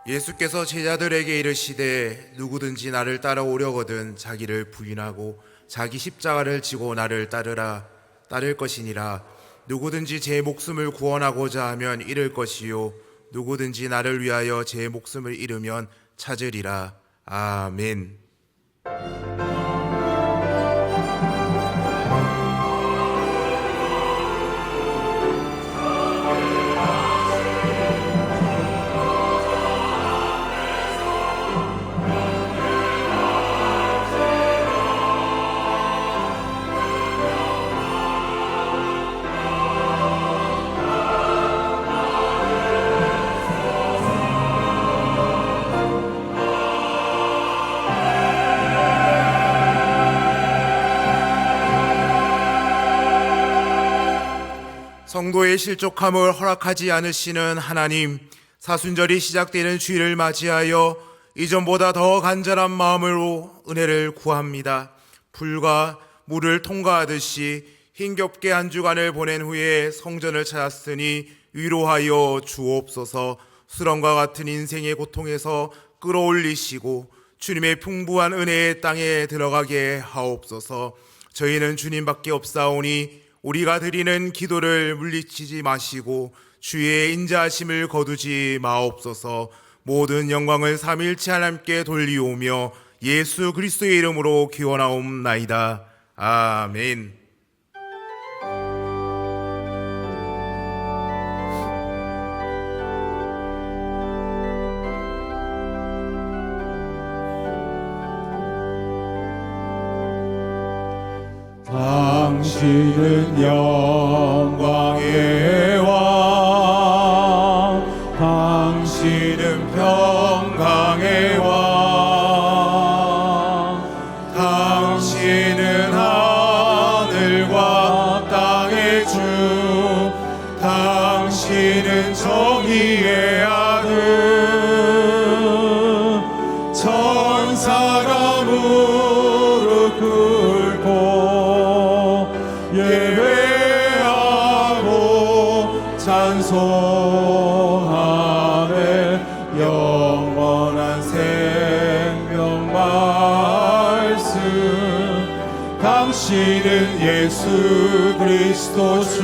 예수께서 제자들에게 이르시되 누구든지 나를 따라오려거든 자기를 부인하고 자기 십자가를 지고 나를 따를 것이니라. 누구든지 제 목숨을 구원하고자 하면 잃을 것이요 누구든지 나를 위하여 제 목숨을 잃으면 찾으리라. 아멘. 성도의 실족함을 허락하지 않으시는 하나님, 사순절이 시작되는 주일을 맞이하여 이전보다 더 간절한 마음으로 은혜를 구합니다. 불과 물을 통과하듯이 힘겹게 한 주간을 보낸 후에 성전을 찾았으니 위로하여 주옵소서. 수렁과 같은 인생의 고통에서 끌어올리시고 주님의 풍부한 은혜의 땅에 들어가게 하옵소서. 저희는 주님밖에 없사오니 우리가 드리는 기도를 물리치지 마시고 주의 인자하심을 거두지 마옵소서. 모든 영광을 삼위일체 하나님께 돌리오며 예수 그리스도의 이름으로 기원하옵나이다. 아멘. 당신은 영광의 왕, 당신은 평강의 왕, 당신은 하늘과 땅의 주, 당신은 정의의 아들, 천사가 무릎 꿇고 예배하고 찬송하네. 영원한 생명 말씀, 당신은 예수 그리스도 주.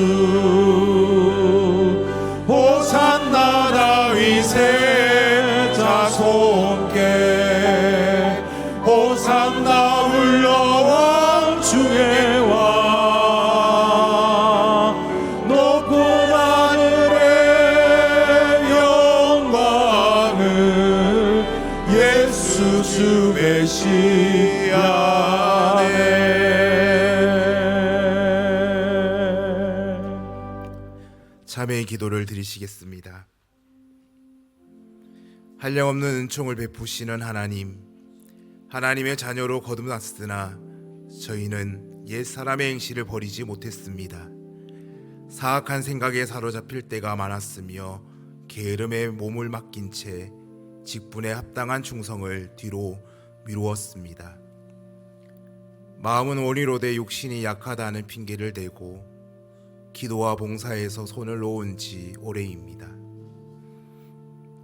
호산나 다윗의 자손께, 호산나 울러왕 중의 왕. 높은 하늘의 영광을 예수 주 메시아네. 참회의 기도를 드리시겠습니다. 한량없는 은총을 베푸시는 하나님, 하나님의 자녀로 거듭났으나 저희는 옛 사람의 행실을 버리지 못했습니다. 사악한 생각에 사로잡힐 때가 많았으며 게으름에 몸을 맡긴 채 직분에 합당한 충성을 뒤로 미루었습니다. 마음은 원이로되 육신이 약하다는 핑계를 대고 기도와 봉사에서 손을 놓은 지 오래입니다.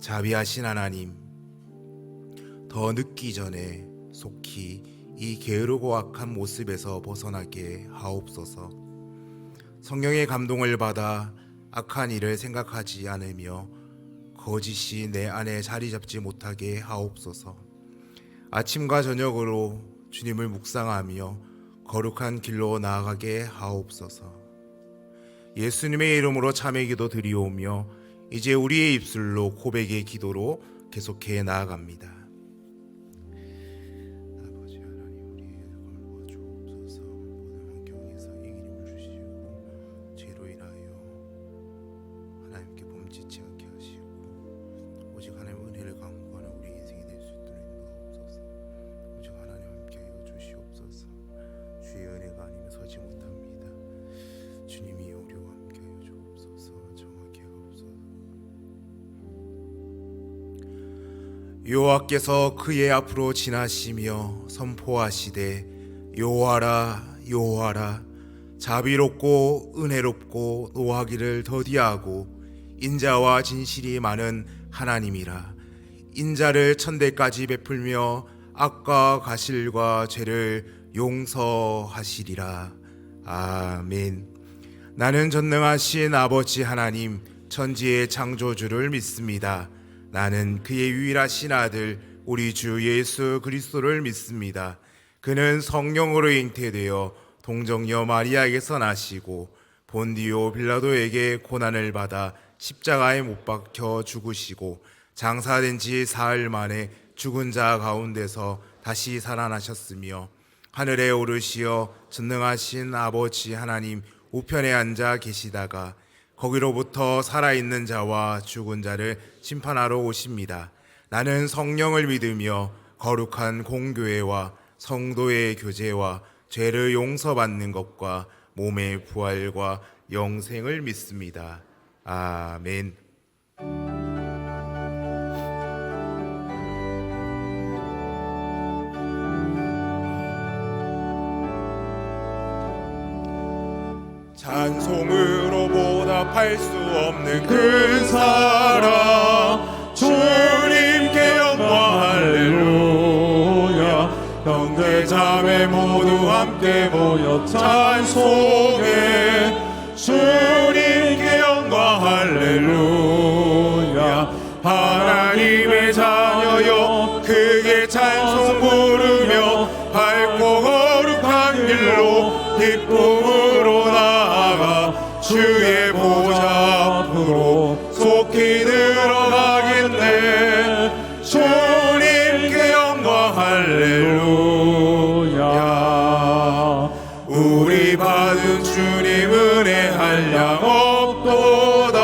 자비하신 하나님, 더 늦기 전에 속히 이 게으르고 악한 모습에서 벗어나게 하옵소서. 성령의 감동을 받아 악한 일을 생각하지 않으며 거짓이 내 안에 자리 잡지 못하게 하옵소서. 아침과 저녁으로 주님을 묵상하며 거룩한 길로 나아가게 하옵소서. 예수님의 이름으로 참회 기도 드리오며 이제 우리의 입술로 고백의 기도로 계속해 나아갑니다. 아버지 하나님, 우리의 걸과 주옵소서. 모든 환경에서 이기림을 주시고 죄로 인하여 하나님께 범죄치 않게 하시고 오직 하나님 은혜를 강구하는 우리 인생이 될 수 있도록 인도하옵소서. 오직 하나님 함께하여 주시옵소서. 주의 은혜가 아니면 서지 못합니다. 주님이 우리와 함께하여 주옵소서. 정확히 하옵소서. 여호와께서 그의 앞으로 지나시며 선포하시되 여호와라 여호와라, 자비롭고 은혜롭고 노하기를 더디하고 인자와 진실이 많은 하나님이라. 인자를 천대까지 베풀며 악과 가실과 죄를 용서하시리라. 아멘. 나는 전능하신 아버지 하나님 천지의 창조주를 믿습니다. 나는 그의 유일하신 아들 우리 주 예수 그리스도를 믿습니다. 그는 성령으로 잉태되어 동정녀 마리아에게서 나시고 본디오 빌라도에게 고난을 받아 십자가에 못 박혀 죽으시고 장사된 지 사흘 만에 죽은 자 가운데서 다시 살아나셨으며 하늘에 오르시어 전능하신 아버지 하나님 우편에 앉아 계시다가 거기로부터 살아있는 자와 죽은 자를 심판하러 오십니다. 나는 성령을 믿으며 거룩한 공교회와 성도의 교제와 죄를 용서받는 것과 몸의 부활과 영생을 믿습니다. 아멘. 찬송으로 보답할 수 없는 그 사랑 주님께 영광 할렐루야. 형제 자매 모두 함께 모여 찬송해 주님께 영광 할렐루야. 하나님의 자녀여 크게 찬송 부르며 밝고 거룩한 길로 기쁨으로 나아가 주의 보좌 앞으로 속히 들어가겠네. 주님께 영광 할렐루야. 우리 받은 주님 은혜 한량 없도다.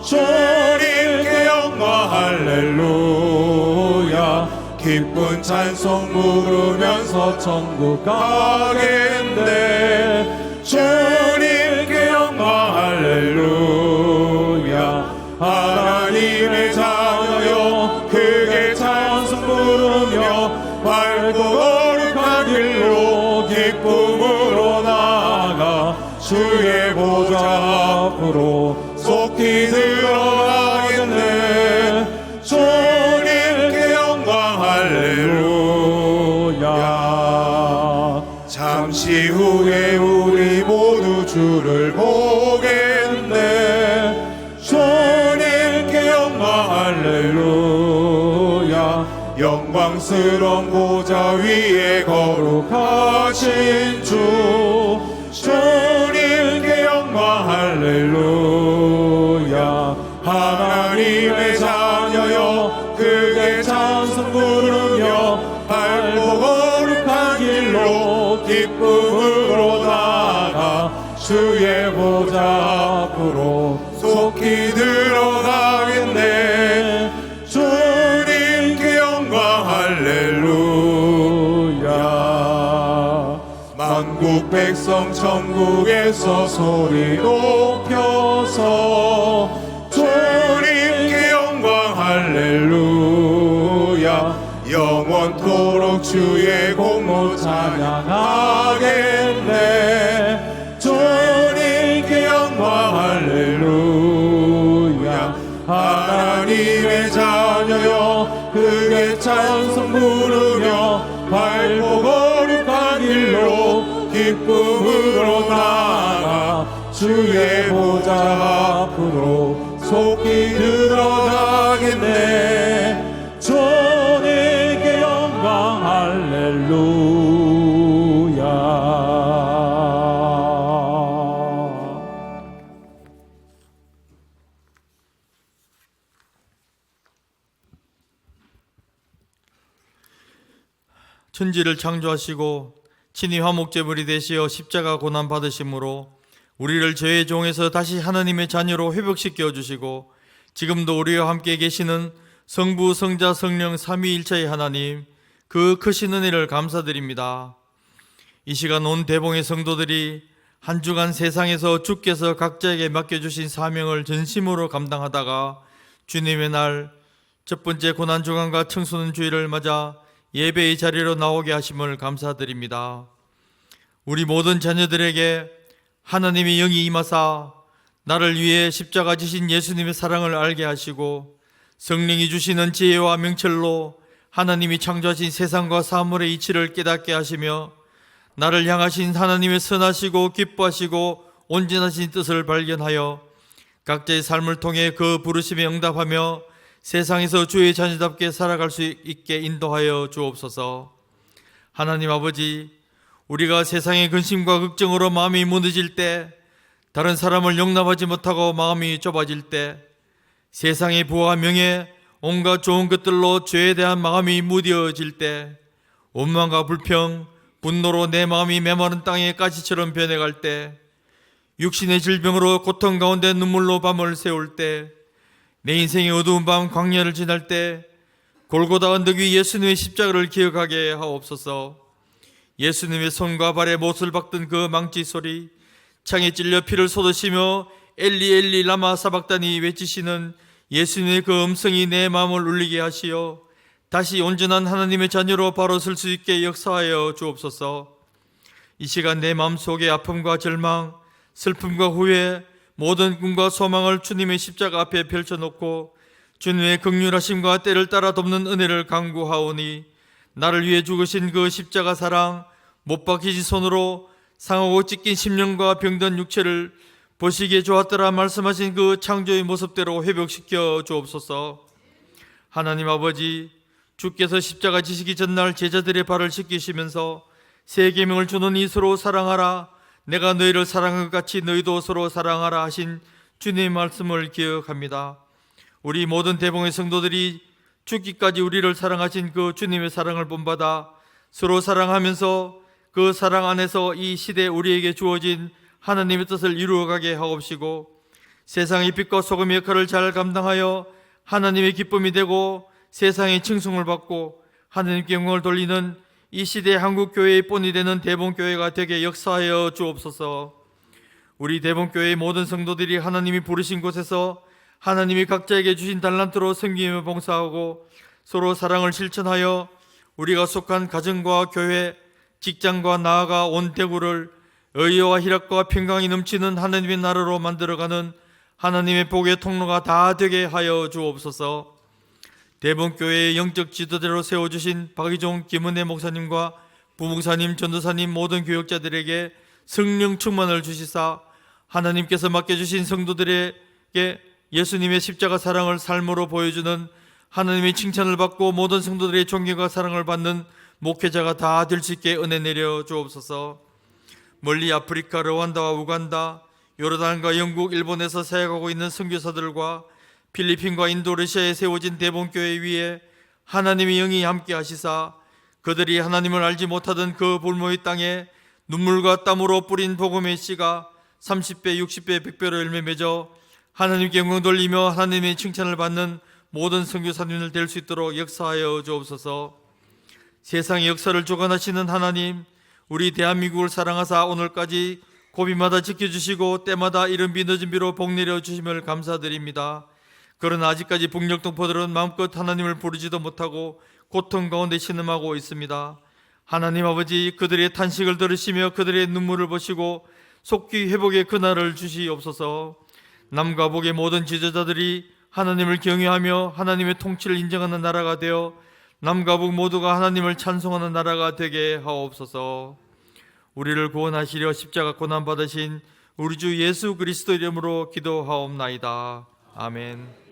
주님께 영광 할렐루야. 기쁜 찬송 부르면서 천국 가겠네. 주님께 영광 할렐루야. 하나님의 자녀여 크게 찬송 부르며 밝고 거룩한 길로 기쁨으로 나아가 주의 보좌 앞으로 속히 들어가겠네. 주님께 영광 할렐루야. 잠시 후에 우리 모두 주를 보겠네. 주님께 영광 할렐루야. 영광스러운 보좌 위에 거룩하신 주 주님께 영광 할렐루야. 하나님의 자녀여 크게 찬송 부르며 밝고 거룩한 길로 기쁨으로 나아가 주의 보좌 앞으로 속히 들어가겠네. 주님께 영광 할렐루야. 만국 백성 천국에서 소리 높여서 주님께 영광 할렐루야. 영원토록 주의 공로 찬양하겠네. 주님께 영광 할렐루야. 하나님의 자녀여 크게 찬송 부르며 밝고 거룩한 길로 기쁨으로 나아가 주의 보좌 앞으로 속히 들어가겠네. 주님께 영광 할렐루야. 천지를 창조하시고 친히 화목제물이 되시어 십자가 고난 받으심으로 우리를 죄의 종에서 다시 하나님의 자녀로 회복시켜 주시고 지금도 우리와 함께 계시는 성부, 성자, 성령 삼위일체의 하나님, 그 크신 은혜를 감사드립니다. 이 시간 온 대봉의 성도들이 한 주간 세상에서 주께서 각자에게 맡겨주신 사명을 전심으로 감당하다가 주님의 날 첫 번째 고난주간과 청소년 주일을 맞아 예배의 자리로 나오게 하심을 감사드립니다. 우리 모든 자녀들에게 하나님의 영이 임하사 나를 위해 십자가 지신 예수님의 사랑을 알게 하시고 성령이 주시는 지혜와 명철로 하나님이 창조하신 세상과 사물의 이치를 깨닫게 하시며 나를 향하신 하나님의 선하시고 기뻐하시고 온전하신 뜻을 발견하여 각자의 삶을 통해 그 부르심에 응답하며 세상에서 주의 자녀답게 살아갈 수 있게 인도하여 주옵소서. 하나님 아버지, 우리가 세상의 근심과 걱정으로 마음이 무너질 때, 다른 사람을 용납하지 못하고 마음이 좁아질 때, 세상의 부와 명예, 온갖 좋은 것들로 죄에 대한 마음이 무뎌질 때, 원망과 불평, 분노로 내 마음이 메마른 땅의 가시처럼 변해갈 때, 육신의 질병으로 고통 가운데 눈물로 밤을 새울 때, 내 인생의 어두운 밤 광야를 지날 때 골고다 언덕 위 예수님의 십자가를 기억하게 하옵소서. 예수님의 손과 발에 못을 박던 그 망치 소리, 창에 찔려 피를 쏟으시며 엘리 엘리 라마 사박다니 외치시는 예수님의 그 음성이 내 마음을 울리게 하시어 다시 온전한 하나님의 자녀로 바로 설 수 있게 역사하여 주옵소서. 이 시간 내 마음속의 아픔과 절망, 슬픔과 후회, 모든 꿈과 소망을 주님의 십자가 앞에 펼쳐놓고 주님의 긍휼하심과 때를 따라 돕는 은혜를 간구하오니 나를 위해 죽으신 그 십자가 사랑, 못 박히신 손으로 상하고 찢긴 심령과 병든 육체를 보시기에 좋았더라 말씀하신 그 창조의 모습대로 회복시켜 주옵소서. 하나님 아버지, 주께서 십자가 지시기 전날 제자들의 발을 씻기시면서 새 계명을 주노니 서로 사랑하라, 내가 너희를 사랑한 것 같이 너희도 서로 사랑하라 하신 주님의 말씀을 기억합니다. 우리 모든 대봉의 성도들이 죽기까지 우리를 사랑하신 그 주님의 사랑을 본받아 서로 사랑하면서 그 사랑 안에서 이 시대에 우리에게 주어진 하나님의 뜻을 이루어가게 하옵시고 세상의 빛과 소금의 역할을 잘 감당하여 하나님의 기쁨이 되고 세상의 칭송을 받고 하나님께 영광을 돌리는 이 시대 한국교회의 본이 되는 대봉교회가 되게 역사하여 주옵소서. 우리 대봉교회의 모든 성도들이 하나님이 부르신 곳에서 하나님이 각자에게 주신 달란트로 섬기며 봉사하고 서로 사랑을 실천하여 우리가 속한 가정과 교회, 직장과 나아가 온 대구를 의와 희락과 평강이 넘치는 하나님의 나라로 만들어가는 하나님의 복의 통로가 다 되게 하여 주옵소서. 대봉교회의 영적 지도자로 세워주신 박의종 김은혜 목사님과 부목사님, 전도사님 모든 교역자들에게 성령 충만을 주시사 하나님께서 맡겨주신 성도들에게 예수님의 십자가 사랑을 삶으로 보여주는 하나님의 칭찬을 받고 모든 성도들의 존경과 사랑을 받는 목회자가 다 될 수 있게 은혜 내려 주옵소서. 멀리 아프리카, 르완다와 우간다, 요르단과 영국, 일본에서 사역하고 있는 선교사들과 필리핀과 인도, 러시아에 세워진 대봉교회 위에 하나님의 영이 함께 하시사 그들이 하나님을 알지 못하던 그 불모의 땅에 눈물과 땀으로 뿌린 복음의 씨가 30배, 60배, 100배로 열매 맺어 하나님께 영광 돌리며 하나님의 칭찬을 받는 모든 선교사님들 될 수 있도록 역사하여 주옵소서. 세상의 역사를 주관하시는 하나님, 우리 대한민국을 사랑하사 오늘까지 고비마다 지켜주시고 때마다 이른 비 늦은 비로 복 내려 주심을 감사드립니다. 그러나 아직까지 북녘 동포들은 마음껏 하나님을 부르지도 못하고 고통 가운데 신음하고 있습니다. 하나님 아버지, 그들의 탄식을 들으시며 그들의 눈물을 보시고 속히 회복의 그날을 주시옵소서. 남과 북의 모든 지도자들이 하나님을 경외하며 하나님의 통치를 인정하는 나라가 되어 남과 북 모두가 하나님을 찬송하는 나라가 되게 하옵소서. 우리를 구원하시려 십자가 고난받으신 우리 주 예수 그리스도 이름으로 기도하옵나이다. 아멘.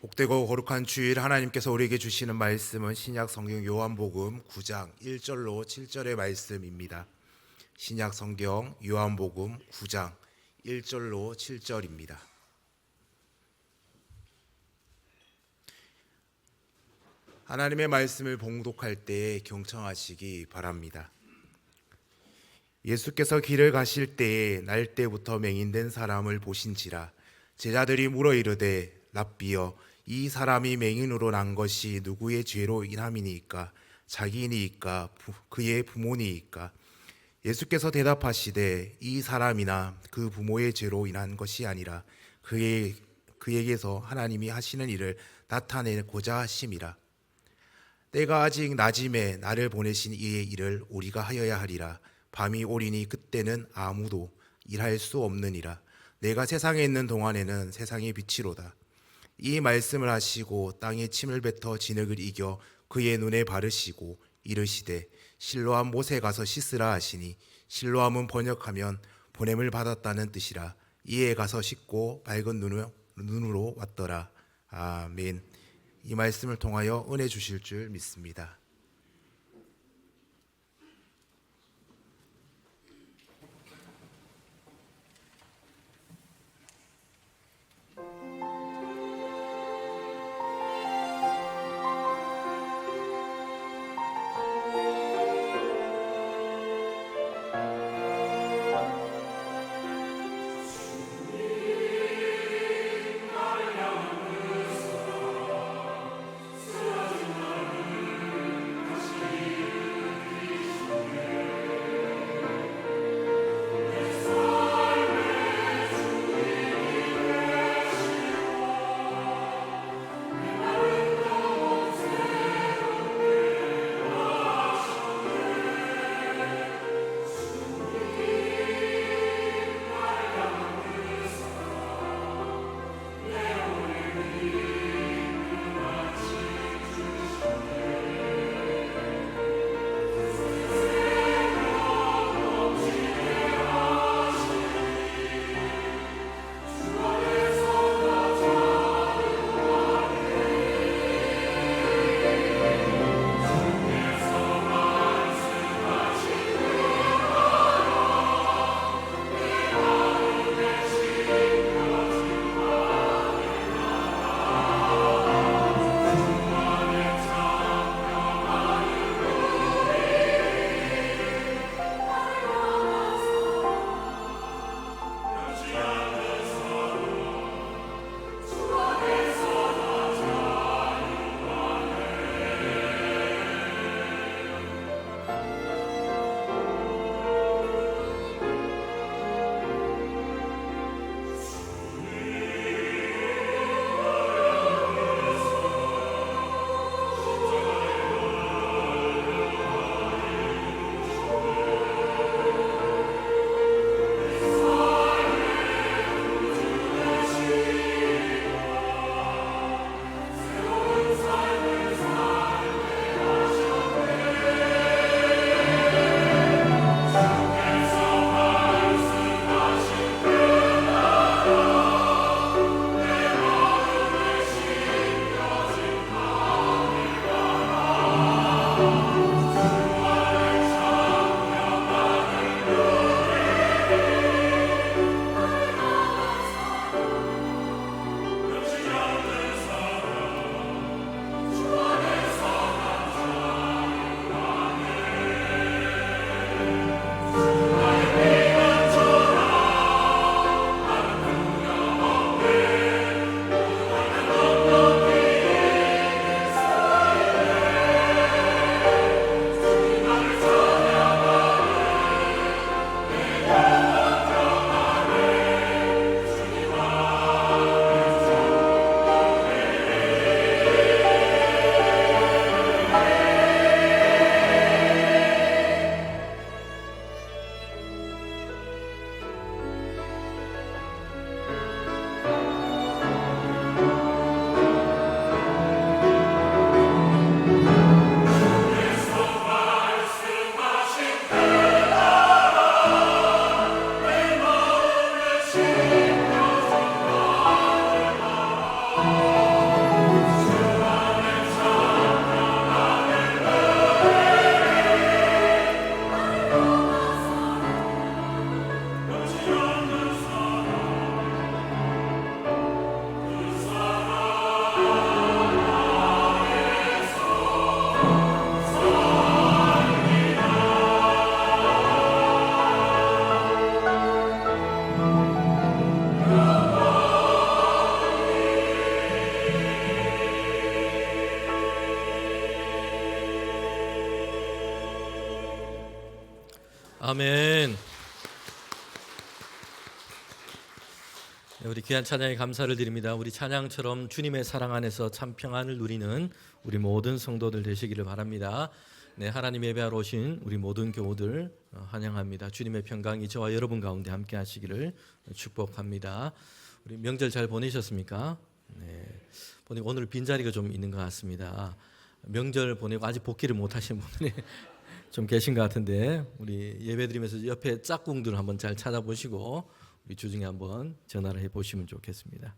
복되고 거룩한 주일, 하나님께서 우리에게 주시는 말씀은 신약 성경 요한복음 9장 1절로 7절의 말씀입니다. 신약 성경 요한복음 9장 1절로 7절입니다. 하나님의 말씀을 봉독할 때 경청하시기 바랍니다. 예수께서 길을 가실 때에 날 때부터 맹인된 사람을 보신지라. 제자들이 물어 이르되 랍비여, 이 사람이 맹인으로 난 것이 누구의 죄로 인함이니이까? 자기니이까 그의 부모니이까? 예수께서 대답하시되 이 사람이나 그 부모의 죄로 인한 것이 아니라 그에게서 하나님이 하시는 일을 나타내고자 하심이라. 때가 아직 낮임에 나를 보내신 이의 일을 우리가 하여야 하리라. 밤이 오리니 그때는 아무도 일할 수 없느니라. 내가 세상에 있는 동안에는 세상의 빛이로다. 이 말씀을 하시고 땅에 침을 뱉어 진흙을 이겨 그의 눈에 바르시고 이르시되 실로암 못에 가서 씻으라 하시니, 실로암은 번역하면 보냄을 받았다는 뜻이라. 이에 가서 씻고 밝은 눈으로 왔더라. 아멘. 이 말씀을 통하여 은혜 주실 줄 믿습니다. 아멘. 네, 우리 귀한 찬양에 감사를 드립니다. 우리 찬양처럼 주님의 사랑 안에서 참 평안을 누리는 우리 모든 성도들 되시기를 바랍니다. 네, 하나님 예배하러 오신 우리 모든 교우들 환영합니다. 주님의 평강이 저와 여러분 가운데 함께 하시기를 축복합니다. 우리 명절 잘 보내셨습니까? 네, 보니 오늘 빈자리가 좀 있는 것 같습니다. 명절 보내고 아직 복귀를 못 하신 분들이 좀 계신 것 같은데, 우리 예배드리면서 옆에 짝꿍들 한번 잘 찾아보시고 우리 주중에 한번 전화를 해보시면 좋겠습니다.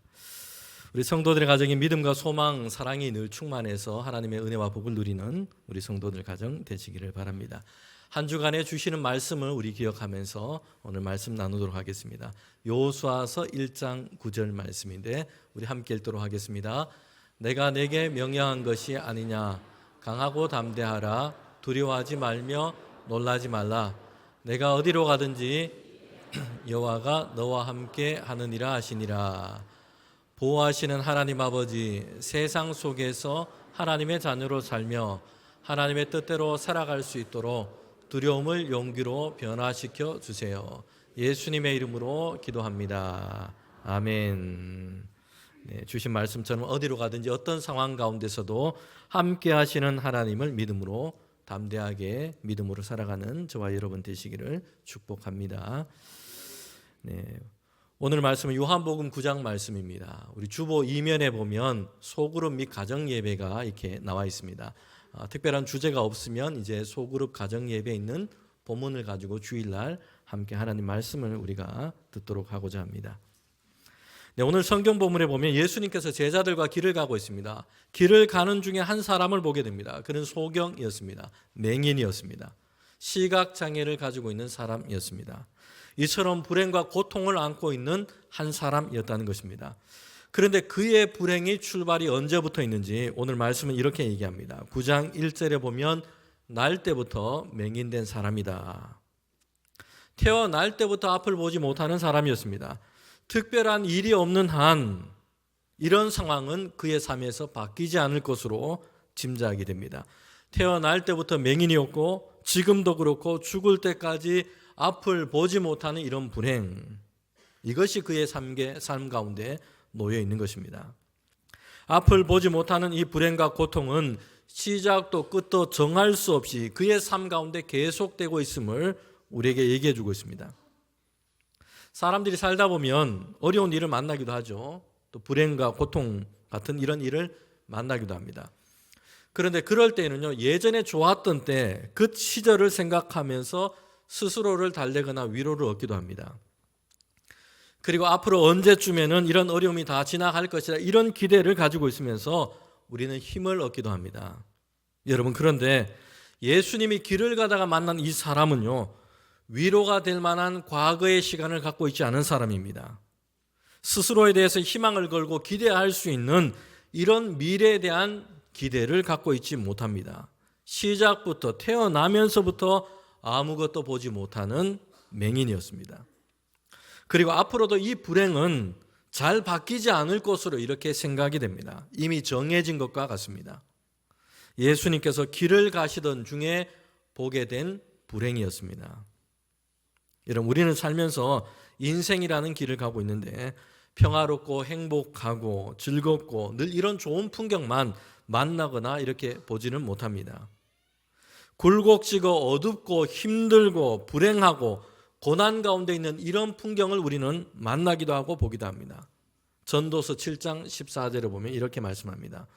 우리 성도들의 가정이 믿음과 소망, 사랑이 늘 충만해서 하나님의 은혜와 복을 누리는 우리 성도들 가정 되시기를 바랍니다. 한 주간에 주시는 말씀을 우리 기억하면서 오늘 말씀 나누도록 하겠습니다. 여호수아서 1장 9절 말씀인데 우리 함께 읽도록 하겠습니다. 내가 내게 명령한 것이 아니냐, 강하고 담대하라, 두려워하지 말며 놀라지 말라. 내가 어디로 가든지 여호와가 너와 함께 하느니라 하시니라. 보호하시는 하나님 아버지, 세상 속에서 하나님의 자녀로 살며 하나님의 뜻대로 살아갈 수 있도록 두려움을 용기로 변화시켜 주세요. 예수님의 이름으로 기도합니다. 아멘. 네, 주신 말씀처럼 어디로 가든지 어떤 상황 가운데서도 함께 하시는 하나님을 믿음으로 담대하게 믿음으로 살아가는 저와 여러분 되시기를 축복합니다. 네, 오늘 말씀은 요한복음 9장 말씀입니다. 우리 주보 2면에 보면 소그룹 및 가정 예배가 이렇게 나와 있습니다. 특별한 주제가 없으면 이제 소그룹 가정 예배에 있는 본문을 가지고 주일날 함께 하나님 말씀을 우리가 듣도록 하고자 합니다. 네, 오늘 성경 본문에 보면 예수님께서 제자들과 길을 가고 있습니다. 길을 가는 중에 한 사람을 보게 됩니다. 그는 소경이었습니다. 맹인이었습니다. 시각장애를 가지고 있는 사람이었습니다. 이처럼 불행과 고통을 안고 있는 한 사람이었다는 것입니다. 그런데 그의 불행이 출발이 언제부터 있는지 오늘 말씀은 이렇게 얘기합니다. 9장 1절에 보면 날 때부터 맹인된 사람이다. 태어날 때부터 앞을 보지 못하는 사람이었습니다. 특별한 일이 없는 한 이런 상황은 그의 삶에서 바뀌지 않을 것으로 짐작이 됩니다. 태어날 때부터 맹인이었고 지금도 그렇고 죽을 때까지 앞을 보지 못하는 이런 불행, 이것이 그의 삶 가운데 놓여 있는 것입니다. 앞을 보지 못하는 이 불행과 고통은 시작도 끝도 정할 수 없이 그의 삶 가운데 계속되고 있음을 우리에게 얘기해 주고 있습니다. 사람들이 살다 보면 어려운 일을 만나기도 하죠. 또 불행과 고통 같은 이런 일을 만나기도 합니다. 그런데 그럴 때는요, 예전에 좋았던 때 그 시절을 생각하면서 스스로를 달래거나 위로를 얻기도 합니다. 그리고 앞으로 언제쯤에는 이런 어려움이 다 지나갈 것이다, 이런 기대를 가지고 있으면서 우리는 힘을 얻기도 합니다. 여러분, 그런데 예수님이 길을 가다가 만난 이 사람은요, 위로가 될 만한 과거의 시간을 갖고 있지 않은 사람입니다. 스스로에 대해서 희망을 걸고 기대할 수 있는 이런 미래에 대한 기대를 갖고 있지 못합니다. 시작부터 태어나면서부터 아무것도 보지 못하는 맹인이었습니다. 그리고 앞으로도 이 불행은 잘 바뀌지 않을 것으로 이렇게 생각이 됩니다. 이미 정해진 것과 같습니다. 예수님께서 길을 가시던 중에 보게 된 불행이었습니다. 여러분, 우리는 살면서 인생이라는 길을 가고 있는데 평화롭고 행복하고 즐겁고 늘 이런 좋은 풍경만 만나거나 이렇게 보지는 못합니다. 굴곡지고 어둡고 힘들고 불행하고 고난 가운데 있는 이런 풍경을 우리는 만나기도 하고 보기도 합니다. 전도서 7장 14절에 보면 이렇게 말씀합니다.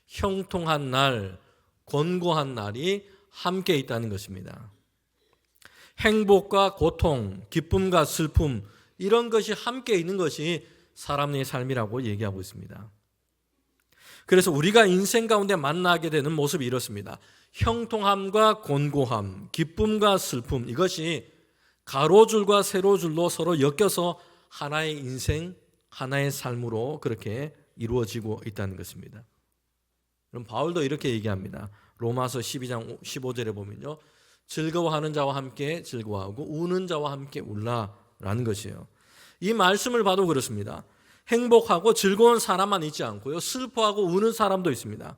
형통한 날, 곤고한 날이 함께 있다는 것입니다. 행복과 고통, 기쁨과 슬픔, 이런 것이 함께 있는 것이 사람의 삶이라고 얘기하고 있습니다. 그래서 우리가 인생 가운데 만나게 되는 모습이 이렇습니다. 형통함과 곤고함, 기쁨과 슬픔, 이것이 가로줄과 세로줄로 서로 엮여서 하나의 인생, 하나의 삶으로 그렇게 이루어지고 있다는 것입니다. 그럼 바울도 이렇게 얘기합니다. 로마서 12장 15절에 보면요, 즐거워하는 자와 함께 즐거워하고 우는 자와 함께 울라라는 것이에요. 이 말씀을 봐도 그렇습니다. 행복하고 즐거운 사람만 있지 않고요, 슬퍼하고 우는 사람도 있습니다.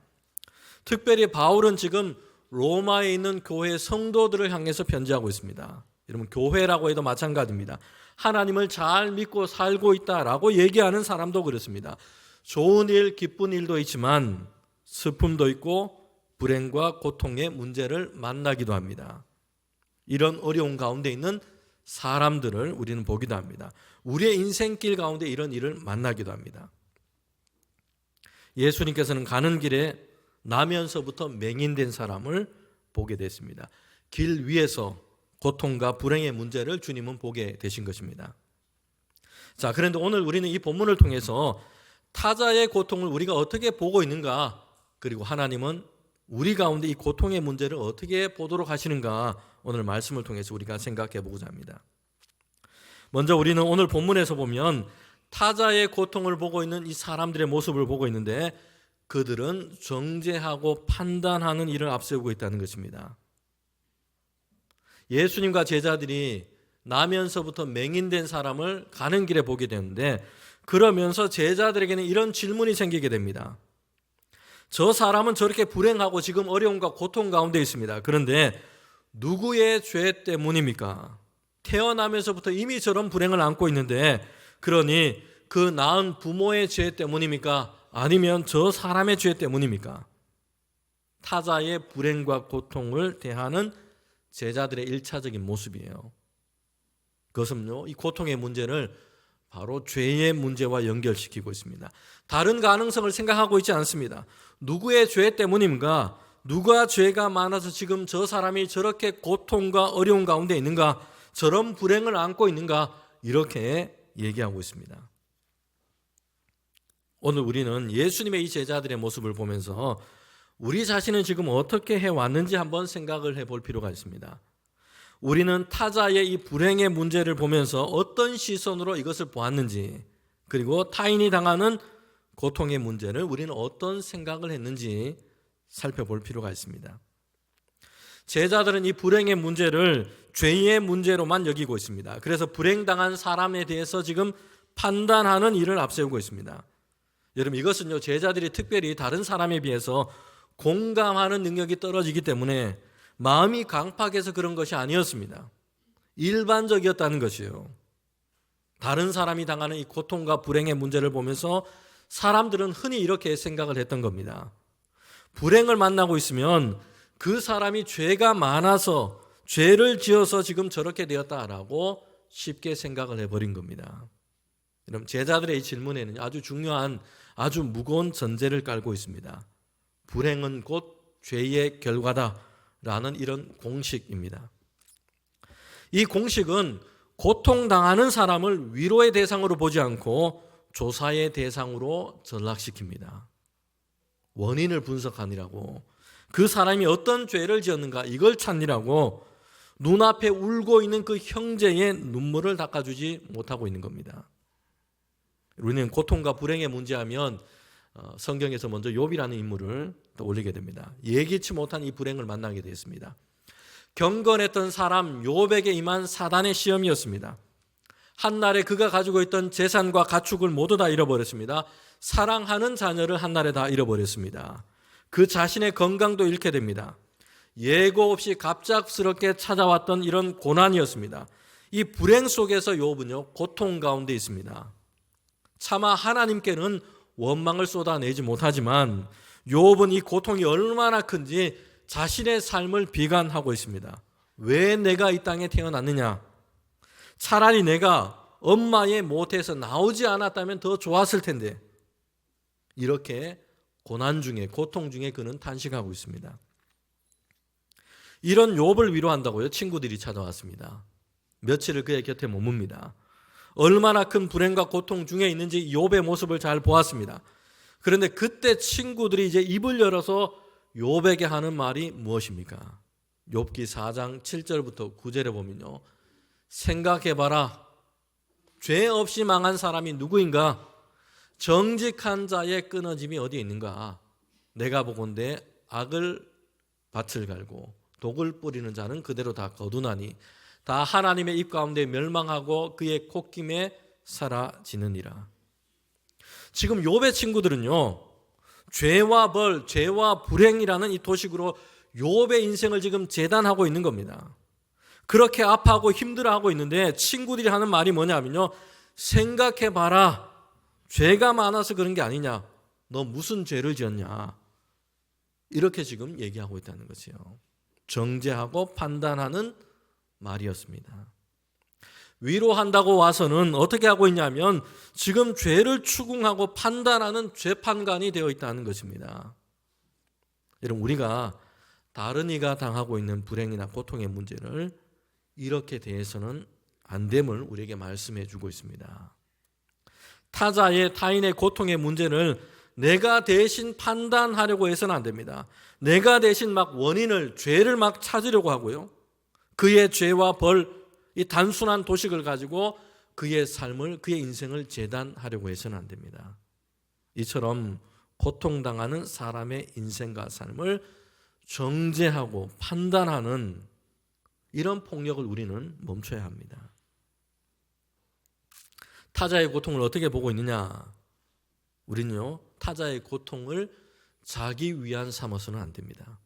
특별히 바울은 지금 로마에 있는 교회 성도들을 향해서 편지하고 있습니다. 여러분 교회라고 해도 마찬가지입니다. 하나님을 잘 믿고 살고 있다라고 얘기하는 사람도 그렇습니다. 좋은 일, 기쁜 일도 있지만 슬픔도 있고 불행과 고통의 문제를 만나기도 합니다. 이런 어려운 가운데 있는 사람들을 우리는 보기도 합니다. 우리의 인생길 가운데 이런 일을 만나기도 합니다. 예수님께서는 가는 길에 나면서부터 맹인된 사람을 보게 됐습니다. 길 위에서 고통과 불행의 문제를 주님은 보게 되신 것입니다. 자, 그런데 오늘 우리는 이 본문을 통해서 타자의 고통을 우리가 어떻게 보고 있는가, 그리고 하나님은 우리 가운데 이 고통의 문제를 어떻게 보도록 하시는가, 오늘 말씀을 통해서 우리가 생각해 보고자 합니다. 먼저 우리는 오늘 본문에서 보면 타자의 고통을 보고 있는 이 사람들의 모습을 보고 있는데, 그들은 정죄하고 판단하는 일을 앞세우고 있다는 것입니다. 예수님과 제자들이 나면서부터 맹인된 사람을 가는 길에 보게 되는데, 그러면서 제자들에게는 이런 질문이 생기게 됩니다. 저 사람은 저렇게 불행하고 지금 어려움과 고통 가운데 있습니다. 그런데 누구의 죄 때문입니까? 태어나면서부터 이미 저런 불행을 안고 있는데, 그러니 그 낳은 부모의 죄 때문입니까? 아니면 저 사람의 죄 때문입니까? 타자의 불행과 고통을 대하는 제자들의 1차적인 모습이에요. 그것은요, 이 고통의 문제를 바로 죄의 문제와 연결시키고 있습니다. 다른 가능성을 생각하고 있지 않습니다. 누구의 죄 때문인가? 누가 죄가 많아서 지금 저 사람이 저렇게 고통과 어려움 가운데 있는가? 저런 불행을 안고 있는가? 이렇게 얘기하고 있습니다. 오늘 우리는 예수님의 이 제자들의 모습을 보면서 우리 자신은 지금 어떻게 해왔는지 한번 생각을 해볼 필요가 있습니다. 우리는 타자의 이 불행의 문제를 보면서 어떤 시선으로 이것을 보았는지, 그리고 타인이 당하는 고통의 문제를 우리는 어떤 생각을 했는지 살펴볼 필요가 있습니다. 제자들은 이 불행의 문제를 죄의 문제로만 여기고 있습니다. 그래서 불행당한 사람에 대해서 지금 판단하는 일을 앞세우고 있습니다. 여러분, 이것은요, 제자들이 특별히 다른 사람에 비해서 공감하는 능력이 떨어지기 때문에 마음이 강팍해서 그런 것이 아니었습니다. 일반적이었다는 것이에요. 다른 사람이 당하는 이 고통과 불행의 문제를 보면서 사람들은 흔히 이렇게 생각을 했던 겁니다. 불행을 만나고 있으면 그 사람이 죄가 많아서 죄를 지어서 지금 저렇게 되었다라고 쉽게 생각을 해버린 겁니다. 여러분, 제자들의 이 질문에는 아주 중요한, 아주 무거운 전제를 깔고 있습니다. 불행은 곧 죄의 결과다라는 이런 공식입니다. 이 공식은 고통당하는 사람을 위로의 대상으로 보지 않고 조사의 대상으로 전락시킵니다. 원인을 분석하느라고, 그 사람이 어떤 죄를 지었는가 이걸 찾느라고 눈앞에 울고 있는 그 형제의 눈물을 닦아주지 못하고 있는 겁니다. 우리는 고통과 불행의 문제하면 성경에서 먼저 욥이라는 인물을 떠올리게 됩니다. 예기치 못한 이 불행을 만나게 되었습니다. 경건했던 사람 욥에게 임한 사단의 시험이었습니다. 한날에 그가 가지고 있던 재산과 가축을 모두 다 잃어버렸습니다. 사랑하는 자녀를 한날에 다 잃어버렸습니다. 그 자신의 건강도 잃게 됩니다. 예고 없이 갑작스럽게 찾아왔던 이런 고난이었습니다. 이 불행 속에서 욥은요, 고통 가운데 있습니다. 차마 하나님께는 원망을 쏟아내지 못하지만 욥은 이 고통이 얼마나 큰지 자신의 삶을 비관하고 있습니다. 왜 내가 이 땅에 태어났느냐? 차라리 내가 엄마의 모태에서 나오지 않았다면 더 좋았을 텐데. 이렇게 고난 중에, 고통 중에 그는 탄식하고 있습니다. 이런 욥을 위로한다고요, 친구들이 찾아왔습니다. 며칠을 그의 곁에 머뭅니다. 얼마나 큰 불행과 고통 중에 있는지 욥의 모습을 잘 보았습니다. 그런데 그때 친구들이 이제 입을 열어서 욥에게 하는 말이 무엇입니까? 욥기 4장 7절부터 9절에 보면요, 생각해봐라. 죄 없이 망한 사람이 누구인가? 정직한 자의 끊어짐이 어디에 있는가? 내가 보건대 악을 밭을 갈고 독을 뿌리는 자는 그대로 다 거두나니 다 하나님의 입 가운데 멸망하고 그의 콧김에 사라지느니라. 지금 욥의 친구들은요, 죄와 벌, 죄와 불행이라는 이 도식으로 욥의 인생을 지금 재단하고 있는 겁니다. 그렇게 아파하고 힘들어하고 있는데 친구들이 하는 말이 뭐냐면요, 생각해봐라, 죄가 많아서 그런 게 아니냐, 너 무슨 죄를 지었냐, 이렇게 지금 얘기하고 있다는 것이요. 정죄하고 판단하는 말이었습니다. 위로한다고 와서는 어떻게 하고 있냐면 지금 죄를 추궁하고 판단하는 재판관이 되어 있다는 것입니다. 여러분, 우리가 다른 이가 당하고 있는 불행이나 고통의 문제를 이렇게 대해서는 안 됨을 우리에게 말씀해 주고 있습니다. 타인의 고통의 문제를 내가 대신 판단하려고 해서는 안 됩니다. 내가 대신 막 원인을, 죄를 막 찾으려고 하고요, 그의 죄와 벌, 이 단순한 도식을 가지고 그의 삶을, 그의 인생을 재단하려고 해서는 안 됩니다. 이처럼 고통당하는 사람의 인생과 삶을 정죄하고 판단하는 이런 폭력을 우리는 멈춰야 합니다. 타자의 고통을 어떻게 보고 있느냐? 우리는요, 타자의 고통을 자기 위안 삼아서는 안 됩니다.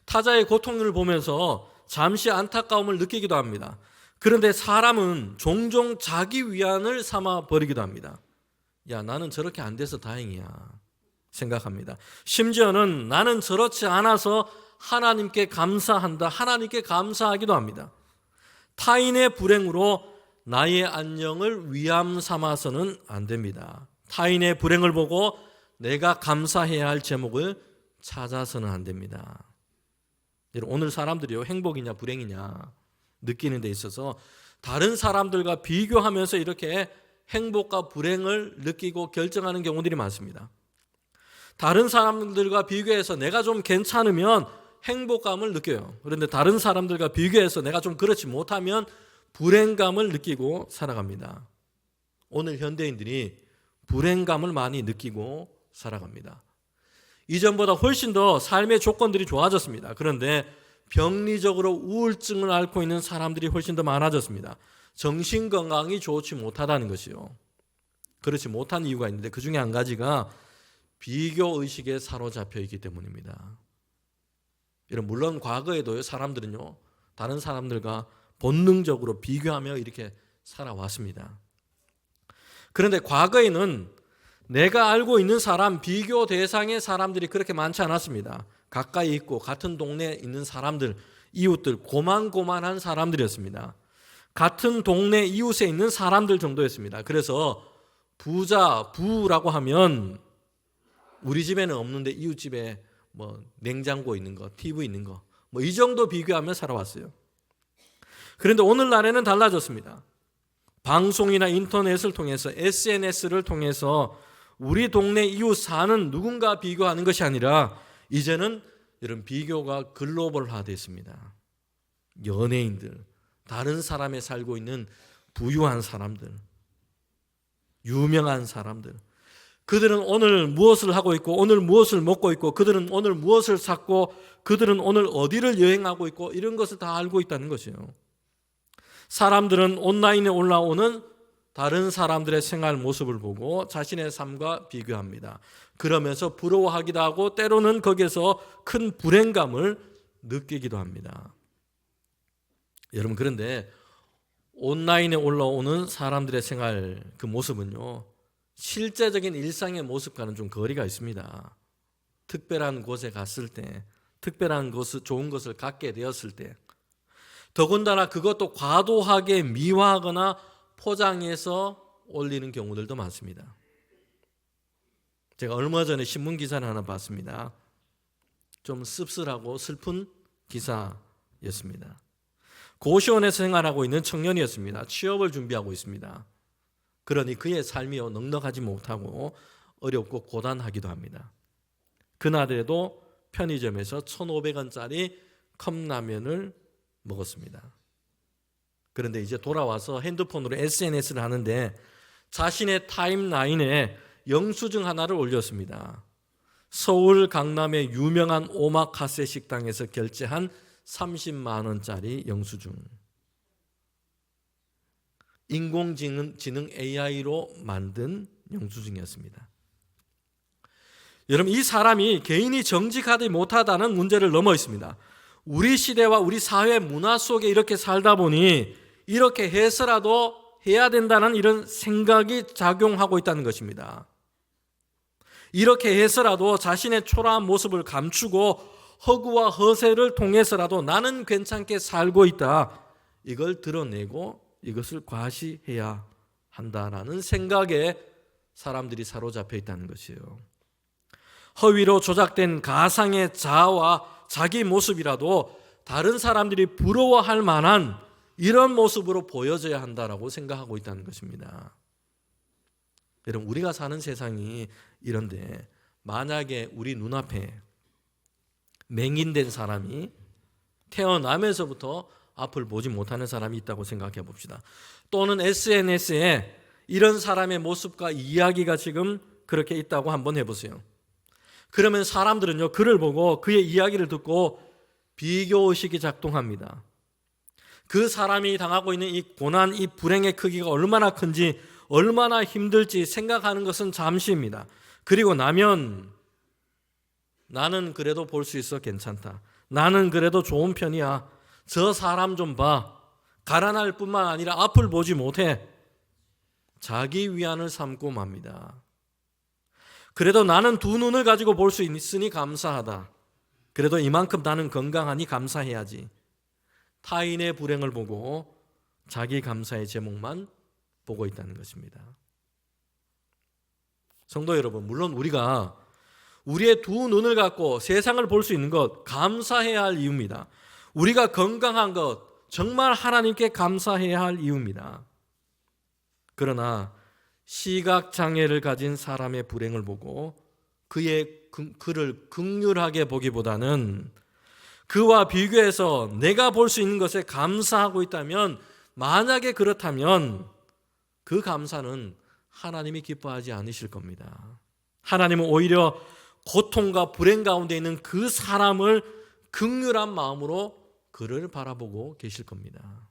타자의 고통을 보면서 잠시 안타까움을 느끼기도 합니다. 그런데 사람은 종종 자기 위안을 삼아 버리기도 합니다. 야, 나는 저렇게 안 돼서 다행이야 생각합니다. 심지어는 나는 저렇지 않아서 하나님께 감사한다, 하나님께 감사하기도 합니다. 타인의 불행으로 나의 안녕을 위암 삼아서는 안 됩니다. 타인의 불행을 보고 내가 감사해야 할 제목을 찾아서는 안 됩니다. 오늘 사람들이요, 행복이냐 불행이냐 느끼는 데 있어서 다른 사람들과 비교하면서 이렇게 행복과 불행을 느끼고 결정하는 경우들이 많습니다. 다른 사람들과 비교해서 내가 좀 괜찮으면 행복감을 느껴요. 그런데 다른 사람들과 비교해서 내가 좀 그렇지 못하면 불행감을 느끼고 살아갑니다. 오늘 현대인들이 불행감을 많이 느끼고 살아갑니다. 이전보다 훨씬 더 삶의 조건들이 좋아졌습니다. 그런데 병리적으로 우울증을 앓고 있는 사람들이 훨씬 더 많아졌습니다. 정신건강이 좋지 못하다는 것이요. 그렇지 못한 이유가 있는데 그 중에 한 가지가 비교의식에 사로잡혀 있기 때문입니다. 물론 과거에도요, 사람들은요, 다른 사람들과 본능적으로 비교하며 이렇게 살아왔습니다. 그런데 과거에는 내가 알고 있는 사람, 비교 대상의 사람들이 그렇게 많지 않았습니다. 가까이 있고 같은 동네에 있는 사람들, 이웃들, 고만고만한 사람들이었습니다. 같은 동네 이웃에 있는 사람들 정도였습니다. 그래서 부라고 하면 우리 집에는 없는데 이웃집에 뭐 냉장고 있는 거, TV 있는 거, 뭐 이 정도 비교하며 살아왔어요. 그런데 오늘날에는 달라졌습니다. 방송이나 인터넷을 통해서, SNS를 통해서 우리 동네 이웃 사는 누군가 비교하는 것이 아니라 이제는 이런 비교가 글로벌화됐습니다. 연예인들, 다른 사람에 살고 있는 부유한 사람들, 유명한 사람들, 그들은 오늘 무엇을 하고 있고 오늘 무엇을 먹고 있고 그들은 오늘 무엇을 샀고 그들은 오늘 어디를 여행하고 있고 이런 것을 다 알고 있다는 것이에요. 사람들은 온라인에 올라오는 다른 사람들의 생활 모습을 보고 자신의 삶과 비교합니다. 그러면서 부러워하기도 하고 때로는 거기에서 큰 불행감을 느끼기도 합니다. 여러분, 그런데 온라인에 올라오는 사람들의 생활 그 모습은요, 실제적인 일상의 모습과는 좀 거리가 있습니다. 특별한 곳에 갔을 때, 특별한 것을, 좋은 것을 갖게 되었을 때, 더군다나 그것도 과도하게 미화하거나 포장해서 올리는 경우들도 많습니다. 제가 얼마 전에 신문 기사를 하나 봤습니다. 좀 씁쓸하고 슬픈 기사였습니다. 고시원에서 생활하고 있는 청년이었습니다. 취업을 준비하고 있습니다. 그러니 그의 삶이 넉넉하지 못하고 어렵고 고단하기도 합니다. 그날에도 편의점에서 1,500원짜리 컵라면을 먹었습니다. 그런데 이제 돌아와서 핸드폰으로 SNS를 하는데 자신의 타임라인에 영수증 하나를 올렸습니다. 서울 강남의 유명한 오마카세 식당에서 결제한 30만 원짜리 영수증. 인공지능 AI로 만든 영수증이었습니다. 여러분, 이 사람이 개인이 정직하지 못하다는 문제를 넘어 있습니다. 우리 시대와 우리 사회 문화 속에 이렇게 살다 보니 이렇게 해서라도 해야 된다는 이런 생각이 작용하고 있다는 것입니다. 이렇게 해서라도 자신의 초라한 모습을 감추고 허구와 허세를 통해서라도 나는 괜찮게 살고 있다, 이걸 드러내고 이것을 과시해야 한다라는 생각에 사람들이 사로잡혀 있다는 것이에요. 허위로 조작된 가상의 자아와 자기 모습이라도 다른 사람들이 부러워할 만한 이런 모습으로 보여져야 한다라고 생각하고 있다는 것입니다. 여러분, 우리가 사는 세상이 이런데 만약에 우리 눈앞에 맹인된 사람이 태어나면서부터 앞을 보지 못하는 사람이 있다고 생각해 봅시다. 또는 SNS에 이런 사람의 모습과 이야기가 지금 그렇게 있다고 한번 해보세요. 그러면 사람들은요, 그를 보고 그의 이야기를 듣고 비교의식이 작동합니다. 그 사람이 당하고 있는 이 고난, 이 불행의 크기가 얼마나 큰지, 얼마나 힘들지 생각하는 것은 잠시입니다. 그리고 나면 나는 그래도 볼 수 있어, 괜찮다. 나는 그래도 좋은 편이야. 저 사람 좀 봐. 가난할 뿐만 아니라 앞을 보지 못해. 자기 위안을 삼고 맙니다. 그래도 나는 두 눈을 가지고 볼 수 있으니 감사하다. 그래도 이만큼 나는 건강하니 감사해야지. 타인의 불행을 보고 자기 감사의 제목만 보고 있다는 것입니다. 성도 여러분, 물론 우리가 우리의 두 눈을 갖고 세상을 볼 수 있는 것 감사해야 할 이유입니다. 우리가 건강한 것 정말 하나님께 감사해야 할 이유입니다. 그러나 시각장애를 가진 사람의 불행을 보고 그를 긍휼하게 보기보다는 그와 비교해서 내가 볼 수 있는 것에 감사하고 있다면, 만약에 그렇다면 그 감사는 하나님이 기뻐하지 않으실 겁니다. 하나님은 오히려 고통과 불행 가운데 있는 그 사람을 긍휼한 마음으로 그를 바라보고 계실 겁니다.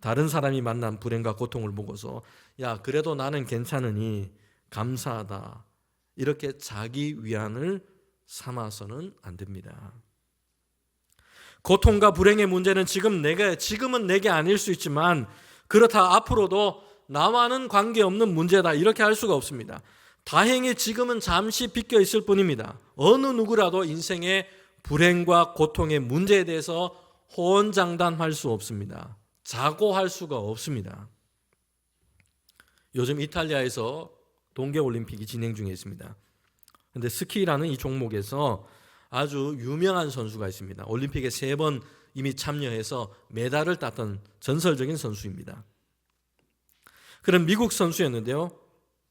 다른 사람이 만난 불행과 고통을 보고서 야, 그래도 나는 괜찮으니 감사하다, 이렇게 자기 위안을 삼아서는 안 됩니다. 고통과 불행의 문제는 지금은 내게 아닐 수 있지만 그렇다 앞으로도 나와는 관계없는 문제다, 이렇게 할 수가 없습니다. 다행히 지금은 잠시 비껴 있을 뿐입니다. 어느 누구라도 인생의 불행과 고통의 문제에 대해서 호언장담할 수 없습니다. 자고할 수가 없습니다. 요즘 이탈리아에서 동계올림픽이 진행 중에 있습니다. 그런데 스키라는 이 종목에서 아주 유명한 선수가 있습니다. 올림픽에 3번 이미 참여해서 메달을 땄던 전설적인 선수입니다. 그런 미국 선수였는데요,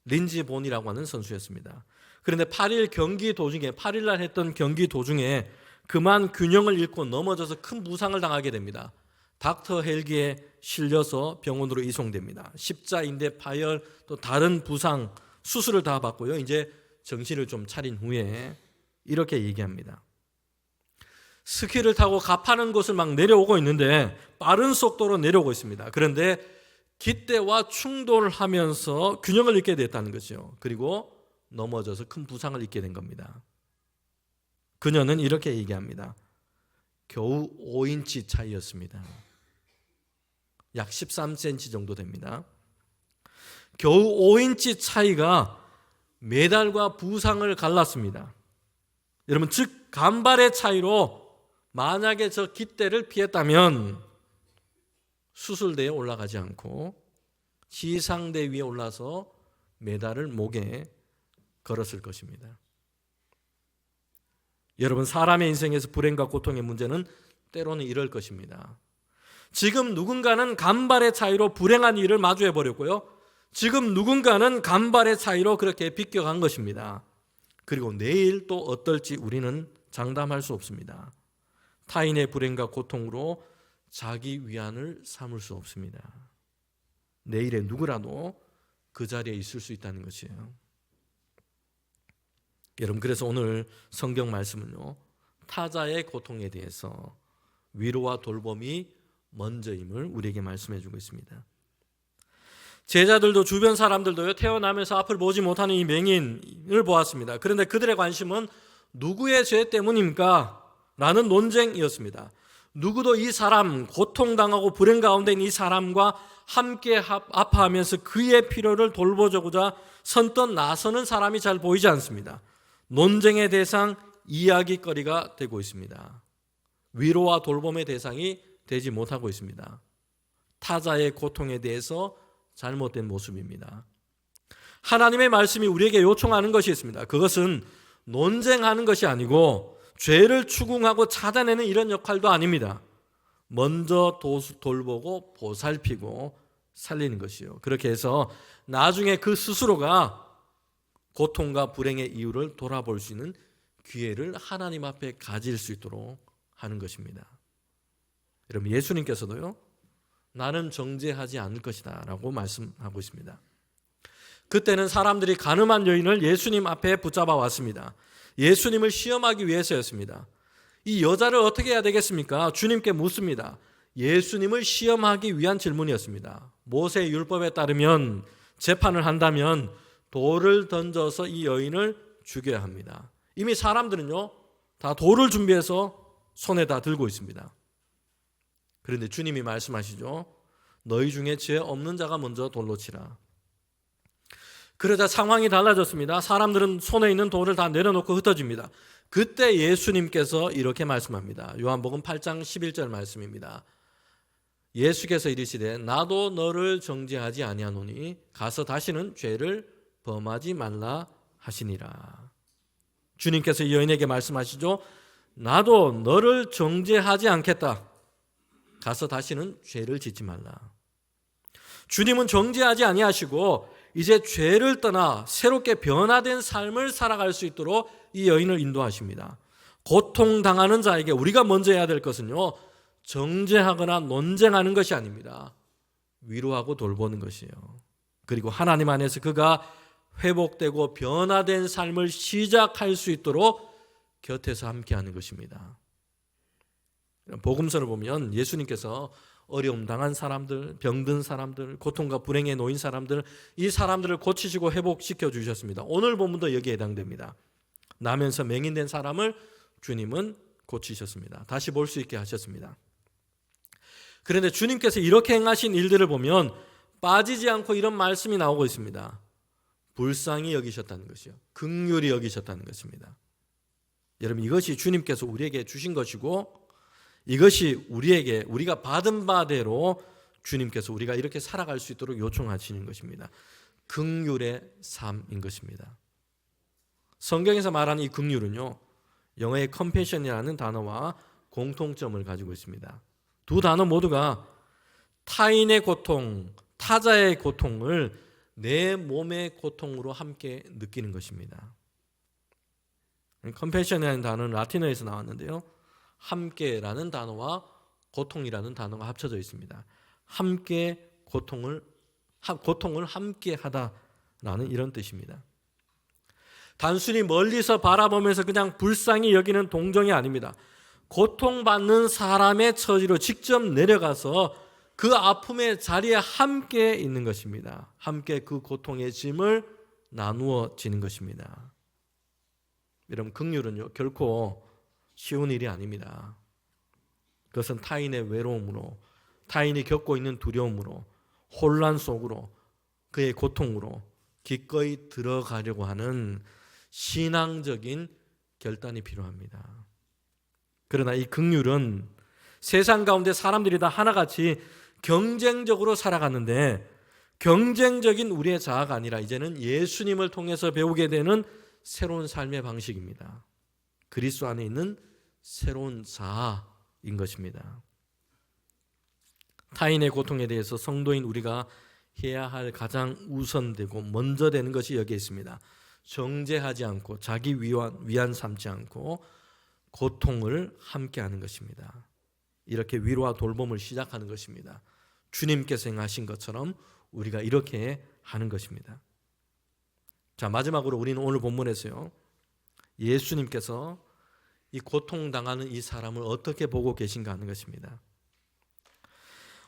린지 본이라고 하는 선수였습니다. 그런데 8일날 했던 경기 도중에 그만 균형을 잃고 넘어져서 큰 부상을 당하게 됩니다. 닥터 헬기에 실려서 병원으로 이송됩니다. 십자인대 파열, 또 다른 부상, 수술을 다 받고요, 이제 정신을 좀 차린 후에 이렇게 얘기합니다. 스키를 타고 가파른 곳을 막 내려오고 있는데 빠른 속도로 내려오고 있습니다. 그런데 깃대와 충돌을 하면서 균형을 잃게 됐다는 거죠. 그리고 넘어져서 큰 부상을 입게 된 겁니다. 그녀는 이렇게 얘기합니다. 겨우 5인치 차이였습니다. 약 13cm 정도 됩니다. 겨우 5인치 차이가 메달과 부상을 갈랐습니다. 여러분, 즉 간발의 차이로 만약에 저 깃대를 피했다면 수술대에 올라가지 않고 시상대 위에 올라서 메달을 목에 걸었을 것입니다. 여러분, 사람의 인생에서 불행과 고통의 문제는 때로는 이럴 것입니다. 지금 누군가는 간발의 차이로 불행한 일을 마주해 버렸고요, 지금 누군가는 간발의 차이로 그렇게 비껴간 것입니다. 그리고 내일 또 어떨지 우리는 장담할 수 없습니다. 타인의 불행과 고통으로 자기 위안을 삼을 수 없습니다. 내일의 누구라도 그 자리에 있을 수 있다는 것이에요. 여러분, 그래서 오늘 성경 말씀은요, 타자의 고통에 대해서 위로와 돌봄이 먼저임을 우리에게 말씀해 주고 있습니다. 제자들도 주변 사람들도요, 태어나면서 앞을 보지 못하는 이 맹인을 보았습니다. 그런데 그들의 관심은 누구의 죄 때문입니까? 라는 논쟁이었습니다. 누구도 이 사람, 고통당하고 불행 가운데 있는 이 사람과 함께 아파하면서 그의 필요를 돌보고자 선뜻 나서는 사람이 잘 보이지 않습니다. 논쟁의 대상, 이야기거리가 되고 있습니다. 위로와 돌봄의 대상이 되지 못하고 있습니다. 타자의 고통에 대해서 잘못된 모습입니다. 하나님의 말씀이 우리에게 요청하는 것이 있습니다. 그것은 논쟁하는 것이 아니고 죄를 추궁하고 찾아내는 이런 역할도 아닙니다. 먼저 돌보고 보살피고 살리는 것이요. 그렇게 해서 나중에 그 스스로가 고통과 불행의 이유를 돌아볼 수 있는 기회를 하나님 앞에 가질 수 있도록 하는 것입니다. 여러분, 예수님께서도요, 나는 정죄하지 않을 것이다 라고 말씀하고 있습니다. 그때는 사람들이 간음한 여인을 예수님 앞에 붙잡아 왔습니다. 예수님을 시험하기 위해서였습니다. 이 여자를 어떻게 해야 되겠습니까? 주님께 묻습니다. 예수님을 시험하기 위한 질문이었습니다. 모세의 율법에 따르면 재판을 한다면 돌을 던져서 이 여인을 죽여야 합니다. 이미 사람들은요, 다 돌을 준비해서 손에 다 들고 있습니다. 그런데 주님이 말씀하시죠. 너희 중에 죄 없는 자가 먼저 돌로 치라. 그러자 상황이 달라졌습니다. 사람들은 손에 있는 돌을 다 내려놓고 흩어집니다. 그때 예수님께서 이렇게 말씀합니다. 요한복음 8장 11절 말씀입니다. 예수께서 이르시되 나도 너를 정죄하지 아니하노니 가서 다시는 죄를 범하지 말라 하시니라. 주님께서 이 여인에게 말씀하시죠. 나도 너를 정죄하지 않겠다. 가서 다시는 죄를 짓지 말라. 주님은 정죄하지 아니하시고 이제 죄를 떠나 새롭게 변화된 삶을 살아갈 수 있도록 이 여인을 인도하십니다. 고통당하는 자에게 우리가 먼저 해야 될 것은요, 정죄하거나 논쟁하는 것이 아닙니다. 위로하고 돌보는 것이에요. 그리고 하나님 안에서 그가 회복되고 변화된 삶을 시작할 수 있도록 곁에서 함께하는 것입니다. 복음서를 보면 예수님께서 어려움 당한 사람들, 병든 사람들, 고통과 불행에 놓인 사람들, 이 사람들을 고치시고 회복시켜 주셨습니다. 오늘 본문도 여기에 해당됩니다. 나면서 맹인된 사람을 주님은 고치셨습니다. 다시 볼 수 있게 하셨습니다. 그런데 주님께서 이렇게 행하신 일들을 보면 빠지지 않고 이런 말씀이 나오고 있습니다. 불쌍히 여기셨다는 것이요, 긍휼히 여기셨다는 것입니다. 여러분, 이것이 주님께서 우리에게 주신 것이고 이것이 우리가 받은 바대로 주님께서 우리가 이렇게 살아갈 수 있도록 요청하시는 것입니다. 긍휼의 삶인 것입니다. 성경에서 말하는 이 긍휼은요, 영어의 compassion이라는 단어와 공통점을 가지고 있습니다. 두 단어 모두가 타인의 고통, 타자의 고통을 내 몸의 고통으로 함께 느끼는 것입니다. compassion이라는 단어는 라틴어에서 나왔는데요, 함께라는 단어와 고통이라는 단어가 합쳐져 있습니다. 함께 고통을 함께 하다라는 이런 뜻입니다. 단순히 멀리서 바라보면서 그냥 불쌍히 여기는 동정이 아닙니다. 고통받는 사람의 처지로 직접 내려가서 그 아픔의 자리에 함께 있는 것입니다. 함께 그 고통의 짐을 나누어 지는 것입니다. 여러분, 긍휼은요, 결코 쉬운 일이 아닙니다. 그것은 타인의 외로움으로, 타인이 겪고 있는 두려움으로, 혼란 속으로, 그의 고통으로 기꺼이 들어가려고 하는 신앙적인 결단이 필요합니다. 그러나 이 긍휼은 세상 가운데 사람들이 다 하나같이 경쟁적으로 살아갔는데, 경쟁적인 우리의 자아가 아니라 이제는 예수님을 통해서 배우게 되는 새로운 삶의 방식입니다. 그리스도 안에 있는 새로운 자아인 것입니다. 타인의 고통에 대해서 성도인 우리가 해야 할 가장 우선되고 먼저 되는 것이 여기에 있습니다. 정죄하지 않고 자기 위안 삼지 않고 고통을 함께하는 것입니다. 이렇게 위로와 돌봄을 시작하는 것입니다. 주님께서 행하신 것처럼 우리가 이렇게 하는 것입니다. 자, 마지막으로 우리는 오늘 본문에서요, 예수님께서 이 고통당하는 이 사람을 어떻게 보고 계신가 하는 것입니다.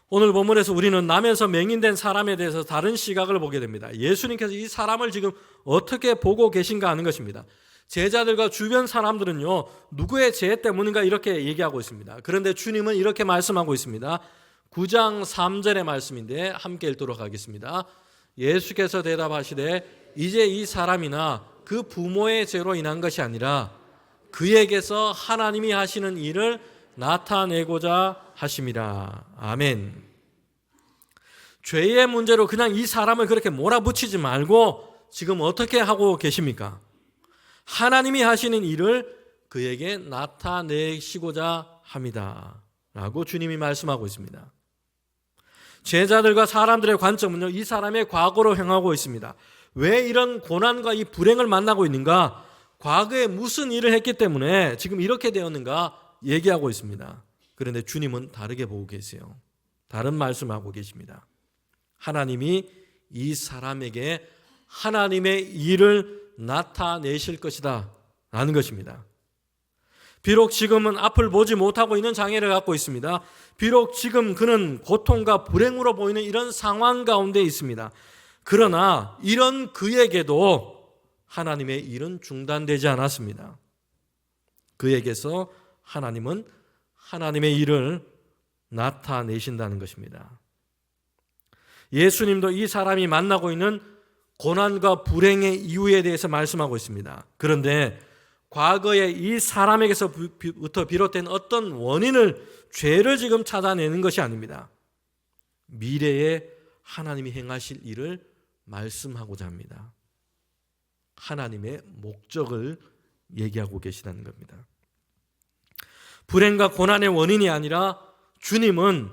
오늘 본문에서 우리는 나면서 맹인된 사람에 대해서 다른 시각을 보게 됩니다. 예수님께서 이 사람을 지금 어떻게 보고 계신가 하는 것입니다. 제자들과 주변 사람들은요, 누구의 죄 때문인가 이렇게 얘기하고 있습니다. 그런데 주님은 이렇게 말씀하고 있습니다. 9장 3절의 말씀인데 함께 읽도록 하겠습니다. 예수께서 대답하시되 이제 이 사람이나 그 부모의 죄로 인한 것이 아니라 그에게서 하나님이 하시는 일을 나타내고자 하심이라. 아멘. 죄의 문제로 그냥 이 사람을 그렇게 몰아붙이지 말고 지금 어떻게 하고 계십니까? 하나님이 하시는 일을 그에게 나타내시고자 합니다. 라고 주님이 말씀하고 있습니다. 제자들과 사람들의 관점은요, 이 사람의 과거로 향하고 있습니다. 왜 이런 고난과 이 불행을 만나고 있는가? 과거에 무슨 일을 했기 때문에 지금 이렇게 되었는가 얘기하고 있습니다. 그런데 주님은 다르게 보고 계세요. 다른 말씀하고 계십니다. 하나님이 이 사람에게 하나님의 일을 나타내실 것이다 라는 것입니다. 비록 지금은 앞을 보지 못하고 있는 장애를 갖고 있습니다. 비록 지금 그는 고통과 불행으로 보이는 이런 상황 가운데 있습니다. 그러나 이런 그에게도 하나님의 일은 중단되지 않았습니다. 그에게서 하나님은 하나님의 일을 나타내신다는 것입니다. 예수님도 이 사람이 만나고 있는 고난과 불행의 이유에 대해서 말씀하고 있습니다. 그런데 과거에 이 사람에게서부터 비롯된 어떤 원인을, 죄를 지금 찾아내는 것이 아닙니다. 미래에 하나님이 행하실 일을 말씀하고자 합니다. 하나님의 목적을 얘기하고 계시다는 겁니다. 불행과 고난의 원인이 아니라 주님은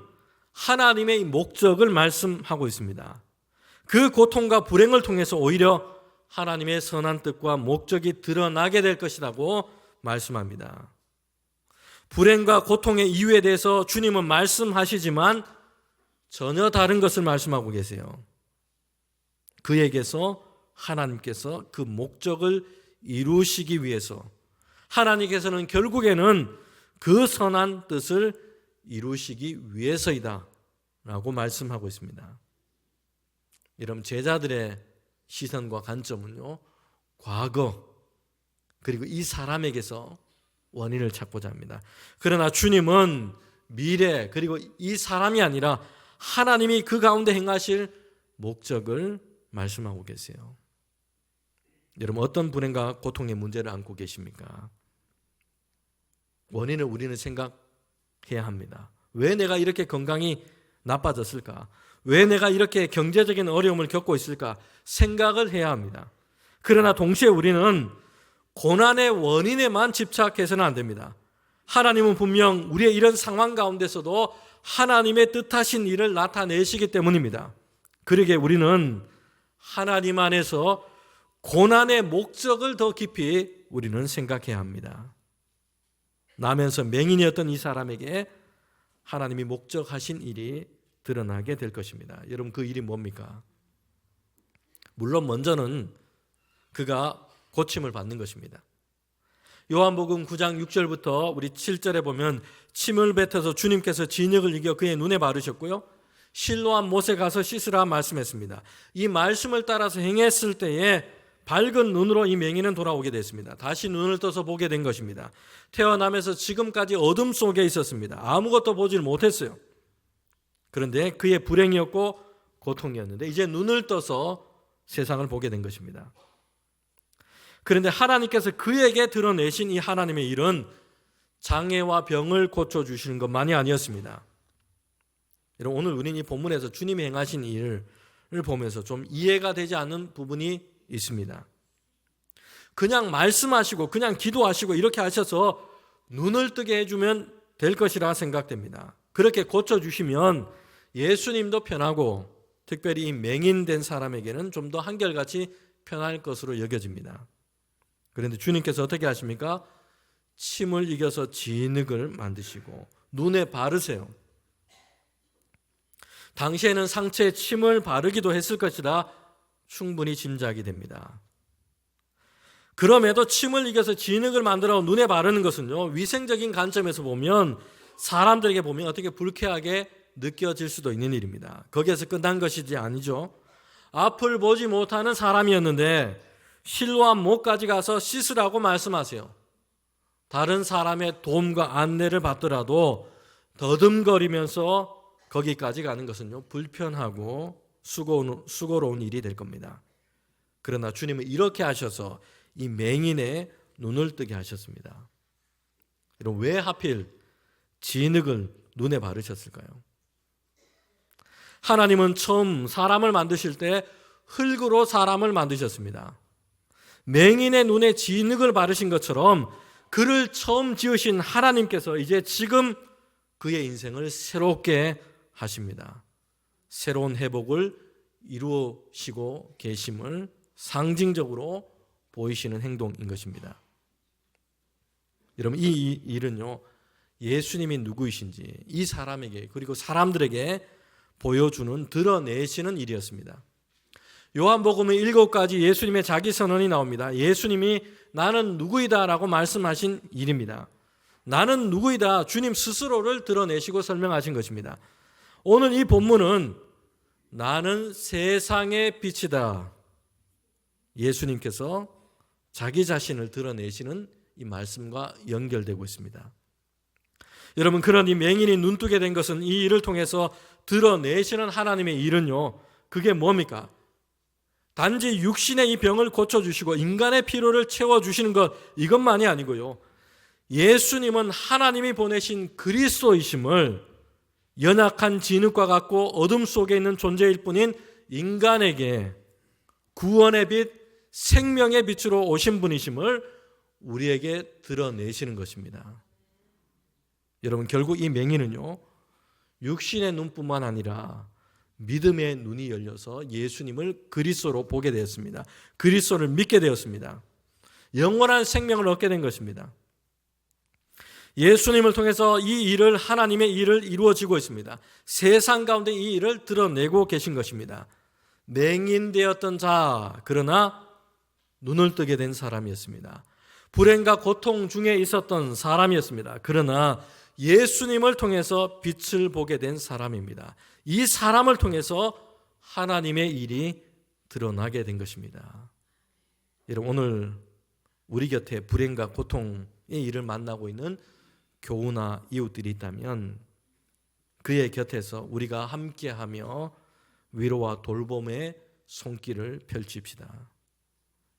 하나님의 목적을 말씀하고 있습니다. 그 고통과 불행을 통해서 오히려 하나님의 선한 뜻과 목적이 드러나게 될 것이라고 말씀합니다. 불행과 고통의 이유에 대해서 주님은 말씀하시지만 전혀 다른 것을 말씀하고 계세요. 그에게서 하나님께서 그 목적을 이루시기 위해서 하나님께서는 결국에는 그 선한 뜻을 이루시기 위해서이다 라고 말씀하고 있습니다. 여러분, 제자들의 시선과 관점은요, 과거 그리고 이 사람에게서 원인을 찾고자 합니다. 그러나 주님은 미래 그리고 이 사람이 아니라 하나님이 그 가운데 행하실 목적을 말씀하고 계세요. 여러분, 어떤 불행과 고통의 문제를 안고 계십니까? 원인을 우리는 생각해야 합니다. 왜 내가 이렇게 건강이 나빠졌을까? 왜 내가 이렇게 경제적인 어려움을 겪고 있을까? 생각을 해야 합니다. 그러나 동시에 우리는 고난의 원인에만 집착해서는 안 됩니다. 하나님은 분명 우리의 이런 상황 가운데서도 하나님의 뜻하신 일을 나타내시기 때문입니다. 그러기에 우리는 하나님 안에서 고난의 목적을 더 깊이 우리는 생각해야 합니다. 나면서 맹인이었던 이 사람에게 하나님이 목적하신 일이 드러나게 될 것입니다. 여러분, 그 일이 뭡니까? 물론 먼저는 그가 고침을 받는 것입니다. 요한복음 9장 6절부터 우리 7절에 보면 침을 뱉어서 주님께서 진흙을 이겨 그의 눈에 바르셨고요, 실로암 못에 가서 씻으라 말씀했습니다. 이 말씀을 따라서 행했을 때에 밝은 눈으로 이 맹인은 돌아오게 됐습니다. 다시 눈을 떠서 보게 된 것입니다. 태어나면서 지금까지 어둠 속에 있었습니다. 아무것도 보질 못했어요. 그런데 그의 불행이었고 고통이었는데 이제 눈을 떠서 세상을 보게 된 것입니다. 그런데 하나님께서 그에게 드러내신 이 하나님의 일은 장애와 병을 고쳐주시는 것만이 아니었습니다. 여러분, 오늘 우리는 이 본문에서 주님이 행하신 일을 보면서 좀 이해가 되지 않는 부분이 있습니다. 그냥 말씀하시고 그냥 기도하시고 이렇게 하셔서 눈을 뜨게 해주면 될 것이라 생각됩니다. 그렇게 고쳐주시면 예수님도 편하고 특별히 이 맹인된 사람에게는 좀 더 한결같이 편할 것으로 여겨집니다. 그런데 주님께서 어떻게 하십니까? 침을 이겨서 진흙을 만드시고 눈에 바르세요. 당시에는 상처에 침을 바르기도 했을 것이라 충분히 짐작이 됩니다. 그럼에도 침을 이겨서 진흙을 만들어 눈에 바르는 것은요, 위생적인 관점에서 보면 사람들에게 보면 어떻게 불쾌하게 느껴질 수도 있는 일입니다. 거기에서 끝난 것이지 아니죠. 앞을 보지 못하는 사람이었는데 실로암 못까지 가서 씻으라고 말씀하세요. 다른 사람의 도움과 안내를 받더라도 더듬거리면서 거기까지 가는 것은요, 불편하고 수고로운 일이 될 겁니다. 그러나 주님은 이렇게 하셔서 이 맹인의 눈을 뜨게 하셨습니다. 여러분, 왜 하필 진흙을 눈에 바르셨을까요? 하나님은 처음 사람을 만드실 때 흙으로 사람을 만드셨습니다. 맹인의 눈에 진흙을 바르신 것처럼 그를 처음 지으신 하나님께서 이제 지금 그의 인생을 새롭게 하십니다. 새로운 회복을 이루시고 계심을 상징적으로 보이시는 행동인 것입니다. 여러분, 이 일은요, 예수님이 누구이신지 이 사람에게 그리고 사람들에게 보여주는, 드러내시는 일이었습니다. 요한복음의 7가지 예수님의 자기 선언이 나옵니다. 예수님이 나는 누구이다 라고 말씀하신 일입니다. 나는 누구이다, 주님 스스로를 드러내시고 설명하신 것입니다. 오늘 이 본문은 나는 세상의 빛이다, 예수님께서 자기 자신을 드러내시는 이 말씀과 연결되고 있습니다. 여러분, 그런 이 맹인이 눈뜨게 된 것은 이 일을 통해서 드러내시는 하나님의 일은요, 그게 뭡니까? 단지 육신의 이 병을 고쳐주시고 인간의 필요를 채워주시는 것, 이것만이 아니고요, 예수님은 하나님이 보내신 그리스도이심을 연약한 진흙과 같고 어둠 속에 있는 존재일 뿐인 인간에게 구원의 빛, 생명의 빛으로 오신 분이심을 우리에게 드러내시는 것입니다. 여러분, 결국 이 맹인은요, 육신의 눈뿐만 아니라 믿음의 눈이 열려서 예수님을 그리스도로 보게 되었습니다. 그리스도를 믿게 되었습니다. 영원한 생명을 얻게 된 것입니다. 예수님을 통해서 이 일을, 하나님의 일을 이루어지고 있습니다. 세상 가운데 이 일을 드러내고 계신 것입니다. 맹인되었던 자, 그러나 눈을 뜨게 된 사람이었습니다. 불행과 고통 중에 있었던 사람이었습니다. 그러나 예수님을 통해서 빛을 보게 된 사람입니다. 이 사람을 통해서 하나님의 일이 드러나게 된 것입니다. 여러분, 오늘 우리 곁에 불행과 고통의 일을 만나고 있는 교우나 이웃들이 있다면 그의 곁에서 우리가 함께하며 위로와 돌봄의 손길을 펼칩시다.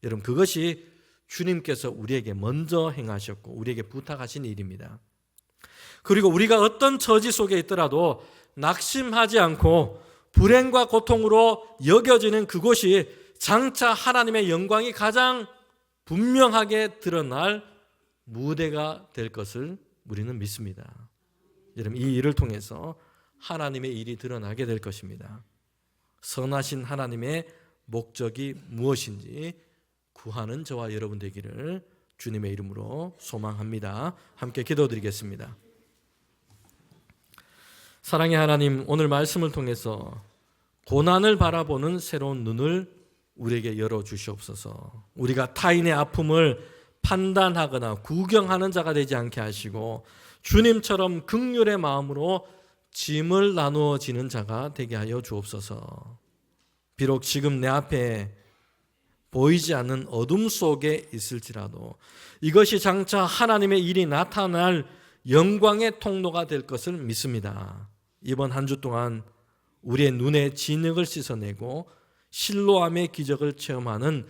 여러분, 그것이 주님께서 우리에게 먼저 행하셨고 우리에게 부탁하신 일입니다. 그리고 우리가 어떤 처지 속에 있더라도 낙심하지 않고 불행과 고통으로 여겨지는 그곳이 장차 하나님의 영광이 가장 분명하게 드러날 무대가 될 것을 우리는 믿습니다. 여러분, 이 일을 통해서 하나님의 일이 드러나게 될 것입니다. 선하신 하나님의 목적이 무엇인지 구하는 저와 여러분 되기를 주님의 이름으로 소망합니다. 함께 기도드리겠습니다. 사랑의 하나님, 오늘 말씀을 통해서 고난을 바라보는 새로운 눈을 우리에게 열어주시옵소서. 우리가 타인의 아픔을 판단하거나 구경하는 자가 되지 않게 하시고 주님처럼 긍휼의 마음으로 짐을 나누어지는 자가 되게 하여 주옵소서. 비록 지금 내 앞에 보이지 않는 어둠 속에 있을지라도 이것이 장차 하나님의 일이 나타날 영광의 통로가 될 것을 믿습니다. 이번 한 주 동안 우리의 눈에 진흙을 씻어내고 실로암의 기적을 체험하는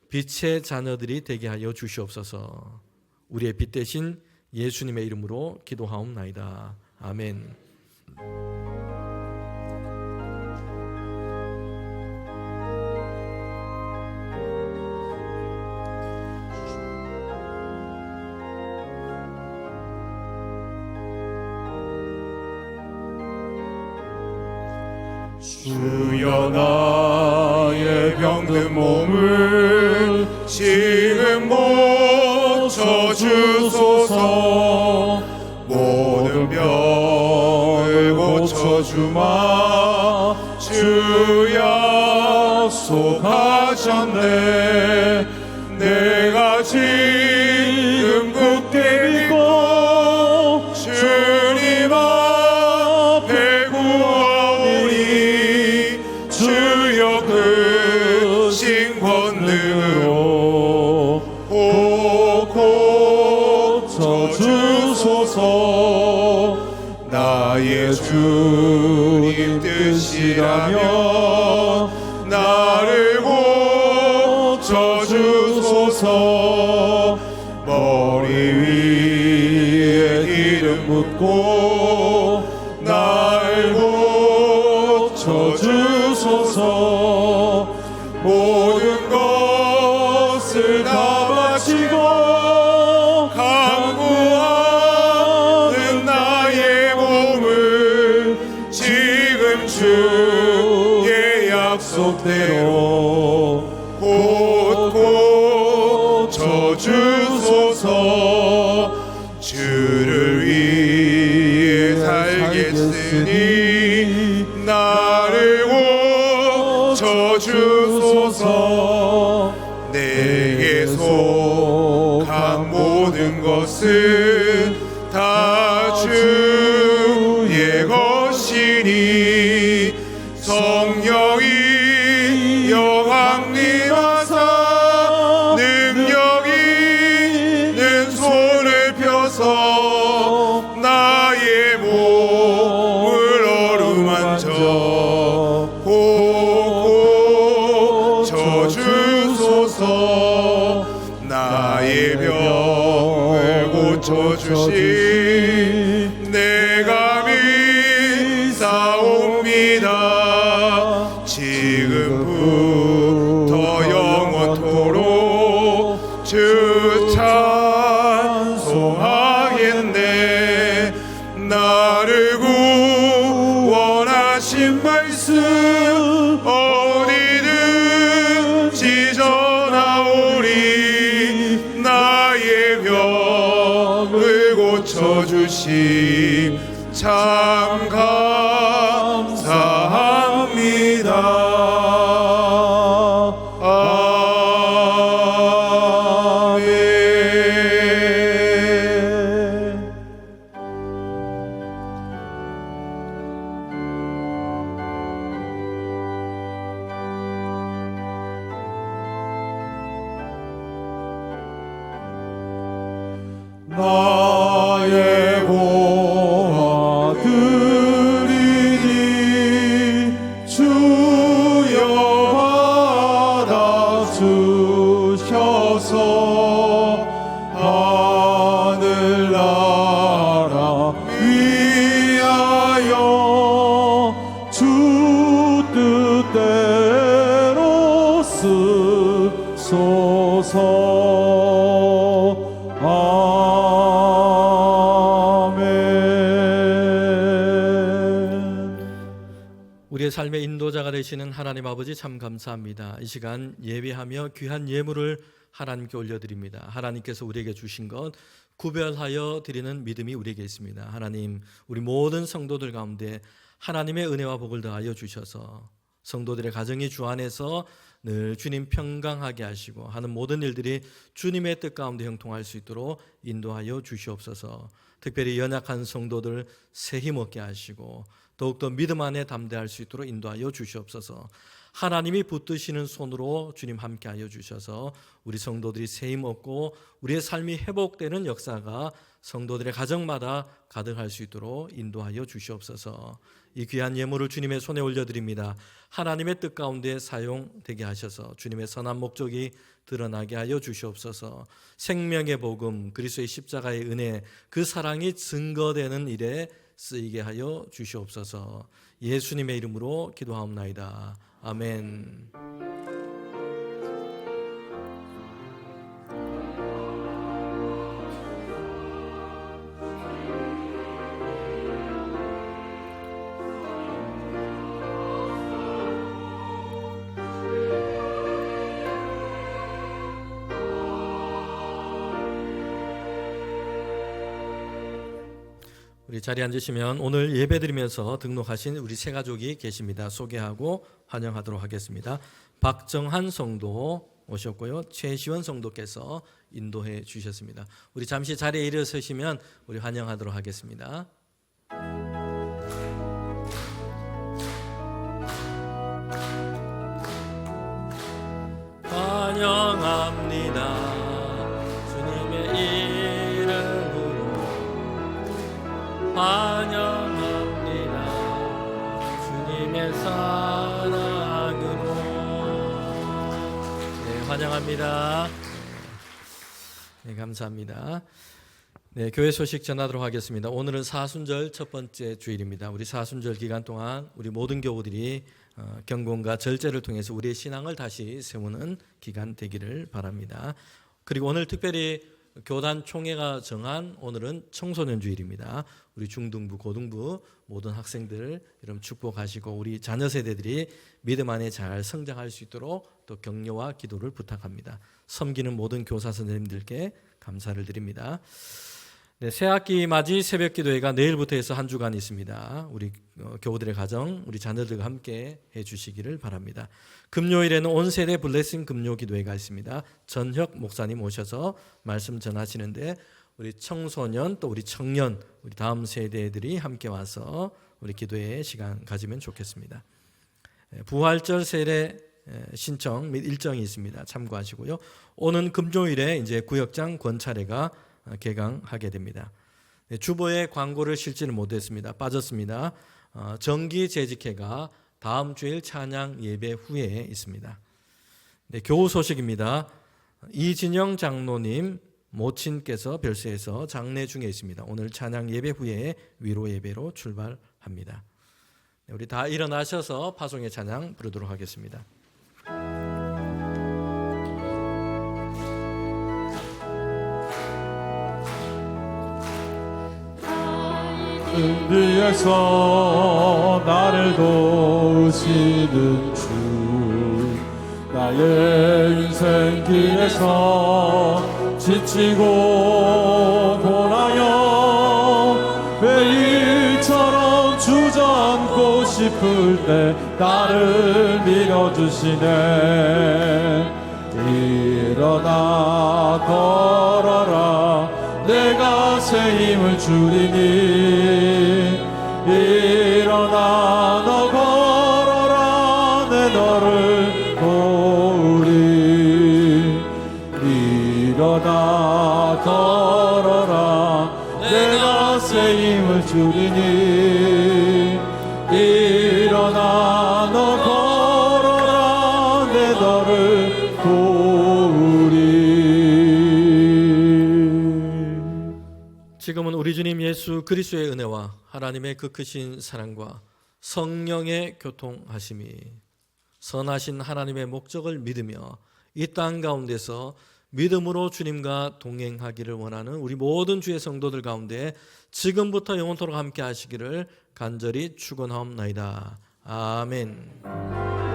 빛의 자녀들이 되게 하여 주시옵소서. 우리의 빛 대신 예수님의 이름으로 기도하옵나이다. 아멘. 주여, 나의 병든 몸을 지금 고쳐주소서. 모든 병을 고쳐주마 주 약속하셨네. 내가 지금 굳게 믿고 주님 앞에 구하오니 주여 그 신 권능으로 주님 뜻이라며 나를 고쳐주소서. 머리 위에 기름 붓고 날 고쳐주소서. 모든 것을 다 바치고 간구하는 나의 몸을 지금 주의 약속대로 곧 고쳐주소서. 주를 위해 살겠으니 나를 고쳐주소서. 내게 속한 모든 것은 다 주의 것이니 성령이 영왕님하사 능력 있는 손을 펴서 나의 몸을 어루만져 고쳐주소서. 나의 병을 고쳐주신 내가 믿사옵니다. 지금부터 영원토록 주 찬송하겠네. 나를 구원하신 말씀 어디든지 전하오리. 나의 병을 고쳐주심 참 감사합니다. 나의 고아 드리니 주여 받아주셔서 하늘나라 위하여 주 뜻대로 쓰소서. 우리의 삶의 인도자가 되시는 하나님 아버지 참 감사합니다. 이 시간 예배하며 귀한 예물을 하나님께 올려드립니다. 하나님께서 우리에게 주신 것 구별하여 드리는 믿음이 우리에게 있습니다. 하나님, 우리 모든 성도들 가운데 하나님의 은혜와 복을 더하여 주셔서 성도들의 가정이 주 안에서 늘 주님 평강하게 하시고 하는 모든 일들이 주님의 뜻 가운데 형통할 수 있도록 인도하여 주시옵소서. 특별히 연약한 성도들 새 힘 얻게 하시고 더욱더 믿음 안에 담대할 수 있도록 인도하여 주시옵소서. 하나님이 붙드시는 손으로 주님 함께하여 주셔서 우리 성도들이 새 힘 얻고 우리의 삶이 회복되는 역사가 성도들의 가정마다 가득할 수 있도록 인도하여 주시옵소서. 이 귀한 예물을 주님의 손에 올려드립니다. 하나님의 뜻 가운데 사용되게 하셔서 주님의 선한 목적이 드러나게 하여 주시옵소서. 생명의 복음, 그리스도의 십자가의 은혜, 그 사랑이 증거되는 일에 쓰이게 하여 주시옵소서. 예수님의 이름으로 기도하옵나이다. 아멘. 우리 자리에 앉으시면 오늘 예배드리면서 등록하신 우리 세 가족이 계십니다. 소개하고 환영하도록 하겠습니다. 박정한 성도 오셨고요. 최시원 성도께서 인도해 주셨습니다. 우리 잠시 자리에 일어서시면 우리 환영하도록 하겠습니다. 환영합니다. 주님의 이름으로 환영합니다. 찬양합니다. 네, 감사합니다. 네, 교회 소식 전하도록 하겠습니다. 오늘은 사순절 첫 번째 주일입니다. 우리 사순절 기간 동안 우리 모든 교우들이 경건과 절제를 통해서 우리의 신앙을 다시 세우는 기간 되기를 바랍니다. 그리고 오늘 특별히 교단 총회가 정한 오늘은 청소년 주일입니다. 우리 중등부, 고등부 모든 학생들 여러분 축복하시고 우리 자녀 세대들이 믿음 안에 잘 성장할 수 있도록 또 격려와 기도를 부탁합니다. 섬기는 모든 교사 선생님들께 감사를 드립니다. 네, 새학기 맞이 새벽 기도회가 내일부터 해서 한 주간 있습니다. 우리 교우들의 가정, 우리 자녀들과 함께 해주시기를 바랍니다. 금요일에는 온 세대 블레싱 금요 기도회가 있습니다. 전혁 목사님 오셔서 말씀 전하시는데 우리 청소년 또 우리 청년, 우리 다음 세대들이 함께 와서 우리 기도회 시간 가지면 좋겠습니다. 부활절 세례 신청 및 일정이 있습니다. 참고하시고요. 오는 금요일에 이제 구역장 권차례가 개강하게 됩니다. 주보에 광고를 실지는 못했습니다. 빠졌습니다. 정기 재직회가 다음 주일 찬양 예배 후에 있습니다. 네, 교우 소식입니다. 이진영 장로님 모친께서 별세에서 장례 중에 있습니다. 오늘 찬양 예배 후에 위로 예배로 출발합니다. 네, 우리 다 일어나셔서 파송의 찬양 부르도록 하겠습니다. 뒤에서 나를 도우시는 주 나의 인생 길에서 지치고 고나여 매일처럼 주저앉고 싶을 때 나를 밀어주시네. 일어나 걸어라 내가 새 힘을 주리니 일어나 너 걸어라 내 너를 도우리 일어나 걸어라 내가 새 힘을 주리니 일어나 너 걸어라 내 너를 도우리. 지금은 우리 주님 예수 그리스도의 은혜와 하나님의 그 크신 사랑과 성령의 교통하심이 선하신 하나님의 목적을 믿으며 이 땅 가운데서 믿음으로 주님과 동행하기를 원하는 우리 모든 주의 성도들 가운데 지금부터 영원토록 함께 하시기를 간절히 축원하옵나이다. 아멘.